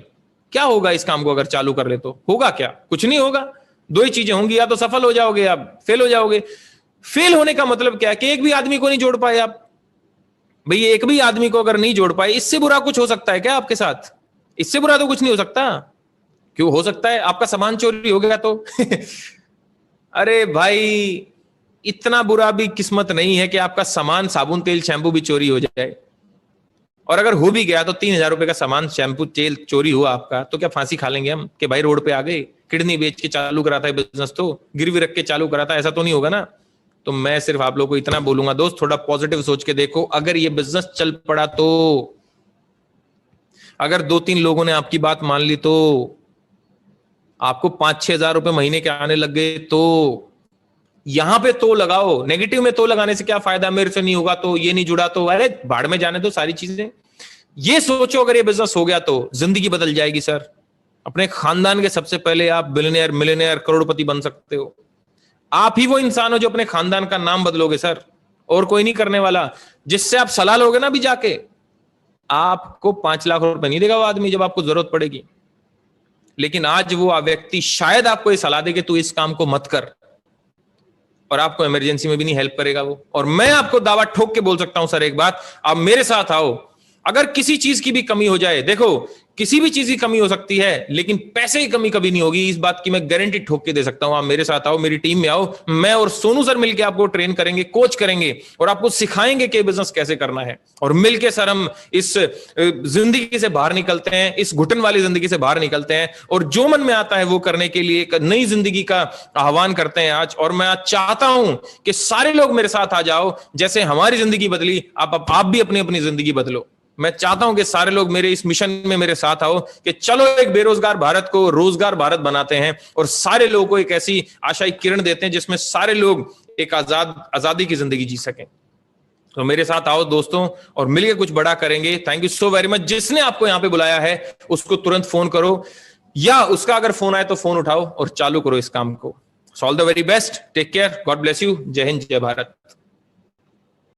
क्या होगा इस काम को अगर चालू कर ले तो होगा क्या? कुछ नहीं होगा। दो ही चीजें होंगी, या तो सफल हो जाओगे या फेल हो जाओगे। फेल होने का मतलब क्या है कि एक भी आदमी को नहीं जोड़ पाए आप। भाई एक भी आदमी को अगर नहीं जोड़ पाए, इससे बुरा कुछ हो सकता है क्या आपके साथ? इससे बुरा तो कुछ नहीं हो सकता। क्यों हो सकता है? आपका सामान चोरी हो गया तो अरे भाई इतना बुरा भी किस्मत नहीं है कि आपका सामान साबुन तेल शैम्पू भी चोरी हो जाए। और अगर हो भी गया तो 3,000 रुपए का सामान शैम्पू तेल चोरी हुआ आपका, तो क्या फांसी खा लेंगे हम कि भाई रोड पे आ गए, किडनी बेच के चालू करा था बिजनेस, तो गिरवी रख के चालू करा था? ऐसा तो नहीं होगा ना। तो मैं सिर्फ आप लोगों को इतना बोलूंगा दोस्त, थोड़ा पॉजिटिव सोच के देखो। अगर ये बिजनेस चल पड़ा तो, अगर 2-3 लोगों ने आपकी बात मान ली तो, आपको 5-6 हजार रुपए महीने के आने लग गए तो, यहां पे तो लगाओ। नेगेटिव में तो लगाने से क्या फायदा, मेरे से नहीं होगा तो, ये नहीं जुड़ा तो, अरे भाड़ में जाने दो सारी चीजें। ये सोचो अगर ये बिजनेस हो गया तो जिंदगी बदल जाएगी सर। अपने खानदान के सबसे पहले आप बिलियनियर, मिलियनियर, करोड़पति बन सकते हो। आप ही वो इंसान हो जो अपने खानदान का नाम बदलोगे सर, और कोई नहीं करने वाला। जिससे आप सलाह लोगे ना भी जाके, आपको 5 लाख रुपए नहीं देगा वो आदमी जब आपको जरूरत पड़ेगी। लेकिन आज वो व्यक्ति शायद आपको ये सलाह दे कि तू इस काम को मत कर, और आपको इमरजेंसी में भी नहीं हेल्प करेगा वो। और मैं आपको दावा ठोक के बोल सकता हूं सर एक बात, आप मेरे साथ आओ। अगर किसी चीज की भी कमी हो जाए, देखो किसी भी चीज की कमी हो सकती है लेकिन पैसे की कमी कभी नहीं होगी, इस बात की मैं गारंटी ठोक के दे सकता हूं। आप मेरे साथ आओ, मेरी टीम में आओ, मैं और सोनू सर मिलकर आपको ट्रेन करेंगे, कोच करेंगे और आपको सिखाएंगे कि बिजनेस कैसे करना है। और मिलकर सर हम इस जिंदगी से बाहर निकलते हैं, इस घुटन वाली जिंदगी से बाहर निकलते हैं, और जो मन में आता है वो करने के लिए एक नई जिंदगी का आह्वान करते हैं आज। और मैं आज चाहता हूं कि सारे लोग मेरे साथ आ जाओ। जैसे हमारी जिंदगी बदली, आप भी अपनी अपनी जिंदगी बदलो। मैं चाहता हूं कि सारे लोग मेरे इस मिशन में मेरे साथ आओ कि चलो एक बेरोजगार भारत को रोजगार भारत बनाते हैं, और सारे लोगों को एक ऐसी आशाई किरण देते हैं जिसमें सारे लोग एक आजादी की जिंदगी जी सकें। तो मेरे साथ आओ दोस्तों, और मिलकर कुछ बड़ा करेंगे। Thank you so very much. जिसने आपको यहां पे बुलाया है उसको तुरंत फोन करो, या उसका अगर फोन आए तो फोन उठाओ और चालू करो इस काम को। All the very best, take care, god bless you, जय हिंद, जय भारत।